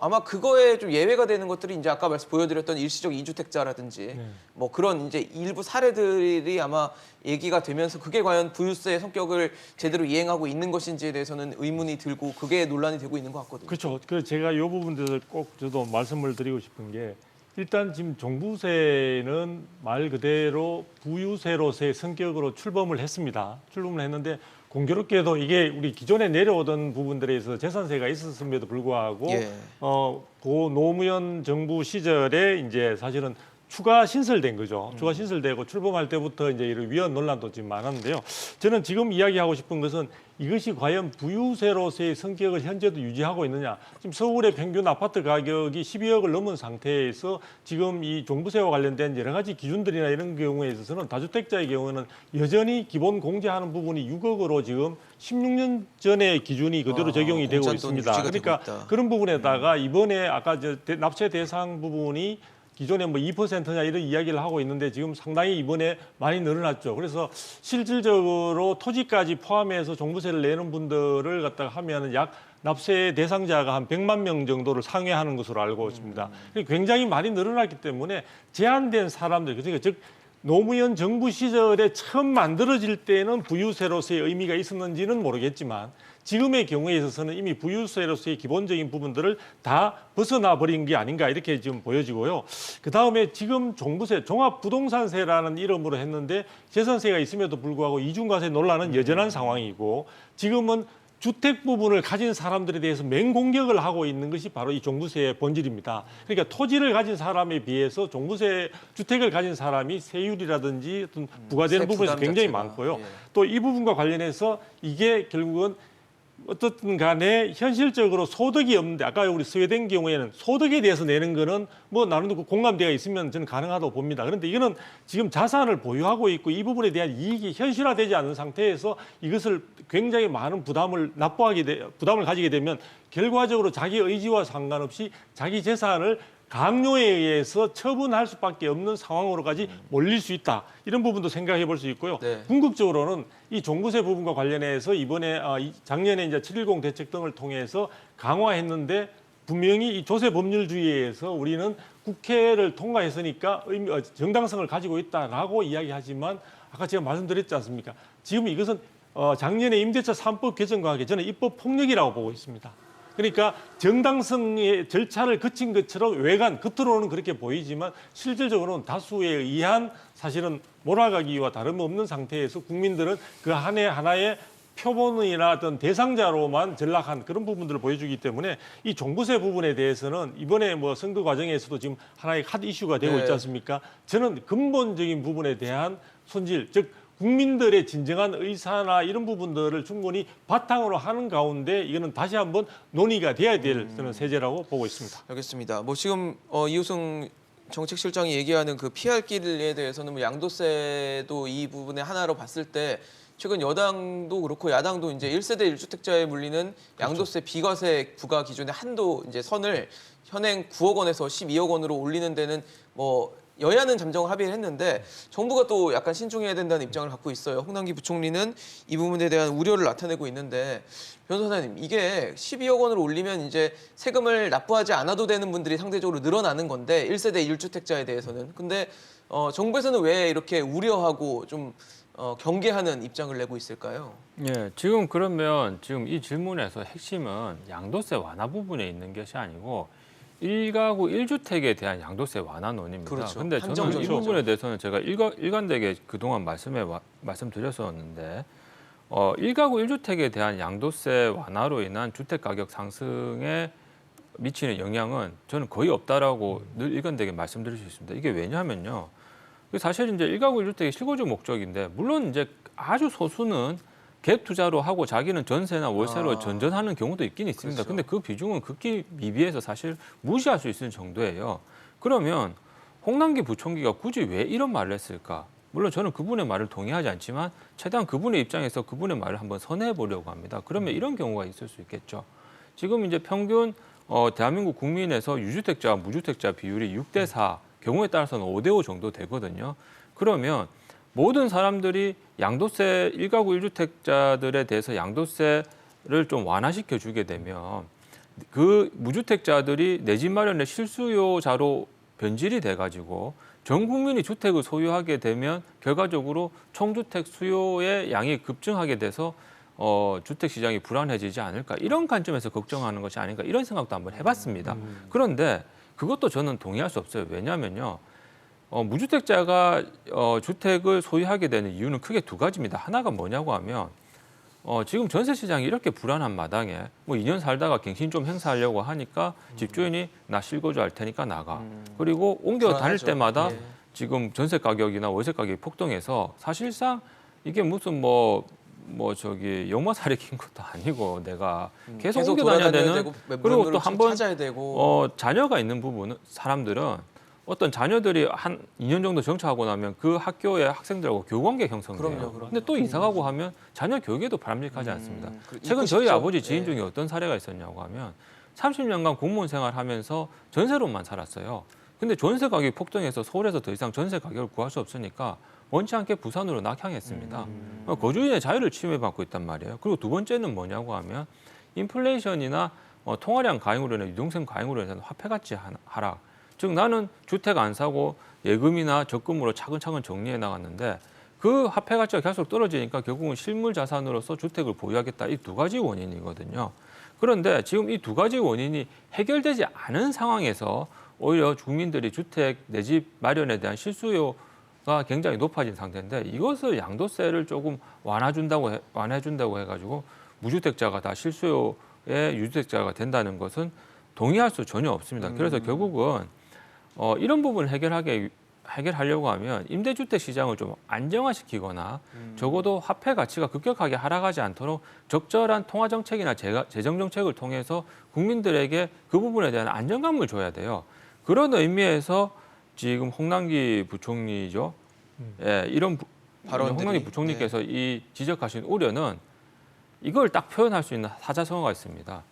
Speaker 1: 아마 그거에 좀 예외가 되는 것들이 이제 아까 보여드렸던 일시적 이주택자라든지 뭐 그런 이제 일부 사례들이 아마 얘기가 되면서 그게 과연 부유세 성격을 제대로 이행하고 있는 것인지에 대해서는 의문이 들고 그게 논란이 되고 있는 것 같거든요.
Speaker 2: 그렇죠. 그 제가 이 부분들을 꼭 저도 말씀을 드리고 싶은 게 일단 지금 종부세는 말 그대로 부유세로서의 성격으로 출범을 했습니다. 출범을 했는데 공교롭게도 이게 우리 기존에 내려오던 부분들에 있어서 재산세가 있었음에도 불구하고
Speaker 1: 예.
Speaker 2: 고 노무현 정부 시절에 이제 사실은 추가 신설된 거죠. 추가 신설되고 출범할 때부터 이제 이런 위헌 논란도 지금 많았는데요. 저는 지금 이야기하고 싶은 것은 이것이 과연 부유세로서의 성격을 현재도 유지하고 있느냐. 지금 서울의 평균 아파트 가격이 12억을 넘은 상태에서 지금 이 종부세와 관련된 여러 가지 기준들이나 이런 경우에 있어서는 다주택자의 경우는 여전히 기본 공제하는 부분이 6억으로 지금 16년 전의 기준이 그대로 적용이 되고
Speaker 1: 공제돈
Speaker 2: 있습니다.
Speaker 1: 유지가 되고
Speaker 2: 그러니까
Speaker 1: 있다.
Speaker 2: 그런 부분에다가 이번에 아까 납세 대상 부분이 기존에 뭐 2%냐 이런 이야기를 하고 있는데 지금 상당히 이번에 많이 늘어났죠. 그래서 실질적으로 토지까지 포함해서 종부세를 내는 분들을 갖다가 하면은 약 납세 대상자가 한 100만 명 정도를 상회하는 것으로 알고 있습니다. 굉장히 많이 늘어났기 때문에 제한된 사람들, 그러니까 즉 노무현 정부 시절에 처음 만들어질 때는 부유세로서의 의미가 있었는지는 모르겠지만 지금의 경우에 있어서는 이미 부유세로서의 기본적인 부분들을 다 벗어나 버린 게 아닌가 이렇게 지금 보여지고요. 그다음에 지금 종부세, 종합부동산세라는 이름으로 했는데 재산세가 있음에도 불구하고 이중과세 논란은 여전한 상황이고 지금은 주택 부분을 가진 사람들에 대해서 맹공격을 하고 있는 것이 바로 이 종부세의 본질입니다. 그러니까 토지를 가진 사람에 비해서 종부세 주택을 가진 사람이 세율이라든지 어떤 부과되는
Speaker 1: 세
Speaker 2: 부분에서
Speaker 1: 부담
Speaker 2: 굉장히
Speaker 1: 자체가,
Speaker 2: 많고요.
Speaker 1: 예.
Speaker 2: 또 이 부분과 관련해서 이게 결국은 어떻든 간에 현실적으로 소득이 없는데 아까 우리 스웨덴 경우에는 소득에 대해서 내는 거는 뭐 나름대로 공감대가 있으면 저는 가능하다고 봅니다. 그런데 이거는 지금 자산을 보유하고 있고 이 부분에 대한 이익이 현실화되지 않은 상태에서 이것을 굉장히 많은 부담을 가지게 되면 결과적으로 자기 의지와 상관없이 자기 재산을 강요에 의해서 처분할 수밖에 없는 상황으로까지 몰릴 수 있다. 이런 부분도 생각해 볼 수 있고요.
Speaker 1: 네.
Speaker 2: 궁극적으로는 이 종부세 부분과 관련해서 이번에 작년에 이제 7.10 대책 등을 통해서 강화했는데 분명히 이 조세 법률주의에 의해서 우리는 국회를 통과했으니까 정당성을 가지고 있다라고 이야기하지만 아까 제가 말씀드렸지 않습니까? 지금 이것은 작년에 임대차 3법 개정과 함께 저는 입법 폭력이라고 보고 있습니다. 그러니까 정당성의 절차를 거친 것처럼 겉으로는 그렇게 보이지만 실질적으로는 다수에 의한 사실은 몰아가기와 다름없는 상태에서 국민들은 그 한 해 하나의 표본이나 어떤 대상자로만 전락한 그런 부분들을 보여주기 때문에 이 종부세 부분에 대해서는 이번에 뭐 선거 과정에서도 지금 하나의 핫 이슈가 되고
Speaker 1: 네.
Speaker 2: 있지 않습니까? 저는 근본적인 부분에 대한 손질, 즉 국민들의 진정한 의사나 이런 부분들을 충분히 바탕으로 하는 가운데 이거는 다시 한번 논의가 돼야 될 저는 세제라고 보고 있습니다.
Speaker 1: 알겠습니다. 뭐 지금 이우승 정책실장이 얘기하는 그 피할 길에 대해서는 뭐 양도세도 이 부분의 하나로 봤을 때 최근 여당도 그렇고 야당도 이제 1세대 1주택자에 물리는 양도세 비과세 부과 기준의 한도 이제 선을 현행 9억 원에서 12억 원으로 올리는 데는 뭐 여야는 잠정 합의를 했는데 정부가 또 약간 신중해야 된다는 입장을 갖고 있어요. 홍남기 부총리는 이 부분에 대한 우려를 나타내고 있는데 변호사님 이게 12억 원을 올리면 이제 세금을 납부하지 않아도 되는 분들이 상대적으로 늘어나는 건데 1세대 1주택자에 대해서는 근데 정부에서는 왜 이렇게 우려하고 좀 경계하는 입장을 내고 있을까요?
Speaker 4: 예, 지금 그러면 지금 이 질문에서 핵심은 양도세 완화 부분에 있는 것이 아니고 1가구 1주택에 대한 양도세 완화 논의입니다.
Speaker 1: 그렇죠.
Speaker 4: 근데 저는 이
Speaker 1: 한정적이죠.
Speaker 4: 부분에 대해서는 제가 일관되게 그동안 말씀드렸었는데 1가구 1주택에 대한 양도세 완화로 인한 주택 가격 상승에 미치는 영향은 저는 거의 없다라고 늘 일관되게 말씀드릴 수 있습니다. 이게 왜냐하면요. 사실 이제 1가구 1주택의 실거주 목적인데 물론 이제 아주 소수는 갭 투자로 하고 자기는 전세나 월세로 전전하는 경우도 있긴 있습니다.
Speaker 1: 그렇죠.
Speaker 4: 근데 그 비중은 극히 미비해서 사실 무시할 수 있을 정도예요. 그러면 홍남기 부총리가 굳이 왜 이런 말을 했을까? 물론 저는 그분의 말을 동의하지 않지만 최대한 그분의 입장에서 그분의 말을 한번 선회해 보려고 합니다. 그러면 이런 경우가 있을 수 있겠죠. 지금 이제 평균 대한민국 국민에서 유주택자와 무주택자 비율이 6대4, 경우에 따라서는 5대5 정도 되거든요. 그러면 모든 사람들이 양도세 1가구 1주택자들에 대해서 양도세를 좀 완화시켜 주게 되면 그 무주택자들이 내 집 마련의 실수요자로 변질이 돼가지고 전 국민이 주택을 소유하게 되면 결과적으로 총주택 수요의 양이 급증하게 돼서 주택 시장이 불안해지지 않을까 이런 관점에서 걱정하는 것이 아닌가 이런 생각도 한번 해봤습니다. 그런데 그것도 저는 동의할 수 없어요. 왜냐하면요. 무주택자가 주택을 소유하게 되는 이유는 크게 두 가지입니다. 하나가 뭐냐고 하면 지금 전세 시장이 이렇게 불안한 마당에 뭐 2년 살다가 갱신 좀 행사하려고 하니까 집주인이 나 실거주 할 테니까 나가. 그리고 옮겨 다닐
Speaker 1: 불안하죠.
Speaker 4: 때마다
Speaker 1: 예.
Speaker 4: 지금 전세 가격이나 월세 가격이 폭등해서 사실상 이게 무슨 뭐 저기 역마살이 긴 것도 아니고 내가 계속 옮겨 다녀야 되는
Speaker 1: 되고,
Speaker 4: 그리고 또 한 번
Speaker 1: 찾아야 되고
Speaker 4: 자녀가 있는 부분은 사람들은 어떤 자녀들이 한 2년 정도 정착하고 나면 그 학교의 학생들하고 교우관계 형성돼요.
Speaker 1: 그럼요.
Speaker 4: 근데 또 이사 가고 하면 자녀 교육에도 바람직하지 않습니다.
Speaker 1: 그리고
Speaker 4: 최근
Speaker 1: 있고
Speaker 4: 저희
Speaker 1: 싶죠.
Speaker 4: 아버지 지인
Speaker 1: 예.
Speaker 4: 중에 어떤 사례가 있었냐고 하면 30년간 공무원 생활하면서 전세로만 살았어요. 근데 전세 가격이 폭등해서 서울에서 더 이상 전세 가격을 구할 수 없으니까 원치 않게 부산으로 낙향했습니다. 거주인의 자유를 침해받고 있단 말이에요. 그리고 두 번째는 뭐냐고 하면 인플레이션이나 통화량 가행으로 인해 유동성 가행으로 인해서 화폐 가치 하락. 즉 나는 주택 안 사고 예금이나 적금으로 차근차근 정리해 나갔는데 그 화폐 가치가 계속 떨어지니까 결국은 실물 자산으로서 주택을 보유하겠다. 이 두 가지 원인이거든요. 그런데 지금 이 두 가지 원인이 해결되지 않은 상황에서 오히려 국민들이 주택 내 집 마련에 대한 실수요가 굉장히 높아진 상태인데 이것을 양도세를 조금 완화해준다고 해가지고 무주택자가 다 실수요의 유주택자가 된다는 것은 동의할 수 전혀 없습니다. 그래서 결국은 이런 부분을 해결하려고 하면 임대주택 시장을 좀 안정화시키거나 적어도 화폐 가치가 급격하게 하락하지 않도록 적절한 통화 정책이나 재정 정책을 통해서 국민들에게 그 부분에 대한 안정감을 줘야 돼요. 그런 의미에서 지금 홍남기 부총리죠. 예, 이런
Speaker 1: 발언들이,
Speaker 4: 홍남기 부총리께서 이 지적하신 우려는 이걸 딱 표현할 수 있는 사자성어가 있습니다.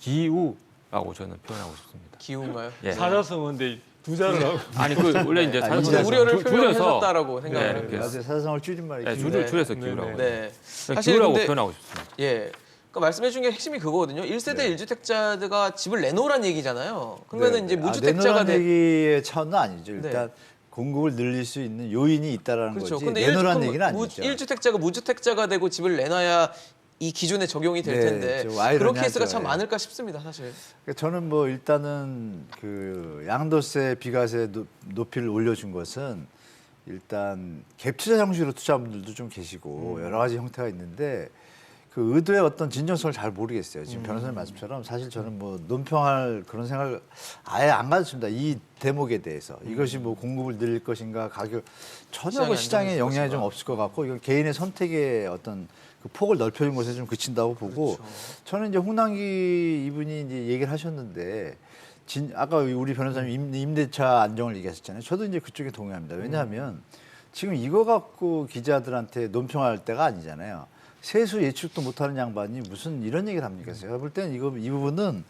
Speaker 4: 기우라고 저는 표현하고 싶습니다.
Speaker 1: 기운가요?
Speaker 4: 예.
Speaker 2: 사자성어인데 두 자를 하고
Speaker 4: 아니 그 원래 이제
Speaker 3: 아니,
Speaker 4: 사자성어
Speaker 1: 우려를
Speaker 4: 줄여서
Speaker 1: 표현하셨다라고 생각을
Speaker 4: 네,
Speaker 1: 합니다.
Speaker 3: 맞아요. 사자성어를 줄임말이
Speaker 4: 네,
Speaker 3: 기우.
Speaker 4: 줄여서
Speaker 2: 네,
Speaker 4: 기우라고.
Speaker 1: 네. 사실
Speaker 4: 기우라고
Speaker 1: 근데
Speaker 4: 표현하고 싶습니다.
Speaker 1: 예. 그러니까 말씀해 주신 게 핵심이 그거거든요. 1세대
Speaker 3: 네.
Speaker 1: 1주택자가 집을 내놓으란 얘기잖아요. 그러면은
Speaker 3: 네,
Speaker 1: 이제
Speaker 3: 네.
Speaker 1: 무주택자가
Speaker 3: 내놓으라는 얘기의 차원은 아니죠. 일단
Speaker 1: 네.
Speaker 3: 공급을 늘릴 수 있는 요인이 있다라는
Speaker 1: 그렇죠.
Speaker 3: 거지.
Speaker 1: 근데
Speaker 3: 내놓으라는 얘기는 아니죠.
Speaker 1: 1주택자가 무주택자가 되고 집을 내놔야 이 기준에 적용이 될
Speaker 3: 네,
Speaker 1: 텐데
Speaker 3: 좀
Speaker 1: 그런
Speaker 3: 아이러니하죠.
Speaker 1: 케이스가 참
Speaker 3: 예.
Speaker 1: 많을까 싶습니다, 사실.
Speaker 3: 그러니까 저는 뭐 일단은 그 양도세, 비과세 높이를 올려준 것은 일단 갭 투자 형식으로 투자한 분들도 좀 계시고 여러 가지 형태가 있는데 그 의도의 어떤 진정성을 잘 모르겠어요. 지금 변호사님 말씀처럼 사실 저는 뭐 논평할 그런 생각을 아예 안 가졌습니다. 이 대목에 대해서 이것이 뭐 공급을 늘릴 것인가 가격 전혀 그 시장에
Speaker 1: 안정해질
Speaker 3: 영향이 좀
Speaker 1: 것인가.
Speaker 3: 없을 것 같고 이건 개인의 선택의 어떤 그 폭을 넓혀준 것에 좀 그친다고 보고
Speaker 1: 그렇죠.
Speaker 3: 저는 이제 홍남기 이분이 이제 얘기를 하셨는데 아까 우리 변호사님 임대차 안정을 얘기하셨잖아요. 저도 이제 그쪽에 동의합니다. 왜냐하면 지금 이거 갖고 기자들한테 논평할 때가 아니잖아요. 세수 예측도 못하는 양반이 무슨 이런 얘기를 합니까? 제가 볼 때는 이 부분은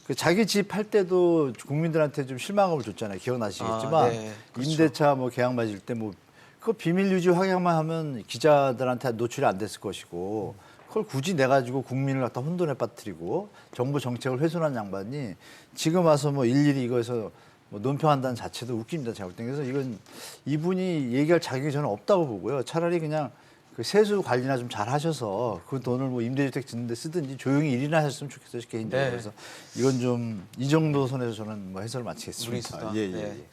Speaker 3: 그 자기 집 팔 때도 국민들한테 좀 실망감을 줬잖아요. 기억나시겠지만
Speaker 1: 아, 네. 그렇죠.
Speaker 3: 임대차 뭐 계약 맞을 때 뭐 그거 비밀 유지 확약만 하면 기자들한테 노출이 안 됐을 것이고 그걸 굳이 내 가지고 국민을 갖다 혼돈에 빠뜨리고 정부 정책을 훼손한 양반이 지금 와서 뭐 일일이 이거에서 뭐 논평한다는 자체도 웃깁니다. 제가 볼 때. 그래서 이건 이분이 얘기할 자격이 저는 없다고 보고요. 차라리 그냥 그 세수 관리나 좀 잘 하셔서 그 돈을 뭐 임대주택 짓는데 쓰든지 조용히 일이나 하셨으면 좋겠어요. 개인적으로.
Speaker 1: 네.
Speaker 3: 그래서 이건 좀 이 정도 선에서 저는 뭐 해설을 마치겠습니다.
Speaker 1: 무리수다.
Speaker 3: 예, 예,
Speaker 1: 네.
Speaker 3: 예.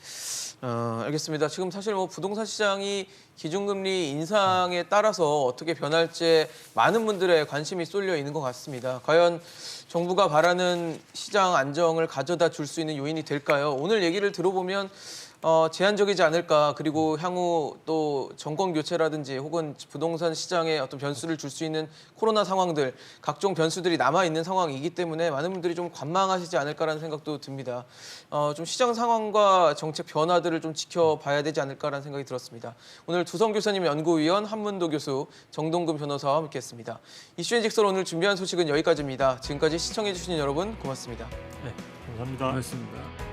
Speaker 1: 알겠습니다. 지금 사실 뭐 부동산 시장이 기준금리 인상에 따라서 어떻게 변할지 많은 분들의 관심이 쏠려 있는 것 같습니다. 과연 정부가 바라는 시장 안정을 가져다 줄 수 있는 요인이 될까요? 오늘 얘기를 들어보면 제한적이지 않을까. 그리고 향후 또 정권 교체라든지 혹은 부동산 시장에 어떤 변수를 줄 수 있는 코로나 상황들, 각종 변수들이 남아 있는 상황이기 때문에 많은 분들이 좀 관망하시지 않을까라는 생각도 듭니다. 좀 시장 상황과 정책 변화들을 좀 지켜봐야 되지 않을까라는 생각이 들었습니다. 오늘 두성 교수님 연구위원, 한문도 교수, 정동근 변호사와 함께했습니다. 이슈의 직설 오늘 준비한 소식은 여기까지입니다. 지금까지 시청해주신 여러분 고맙습니다.
Speaker 2: 네, 감사합니다.
Speaker 4: 고맙습니다.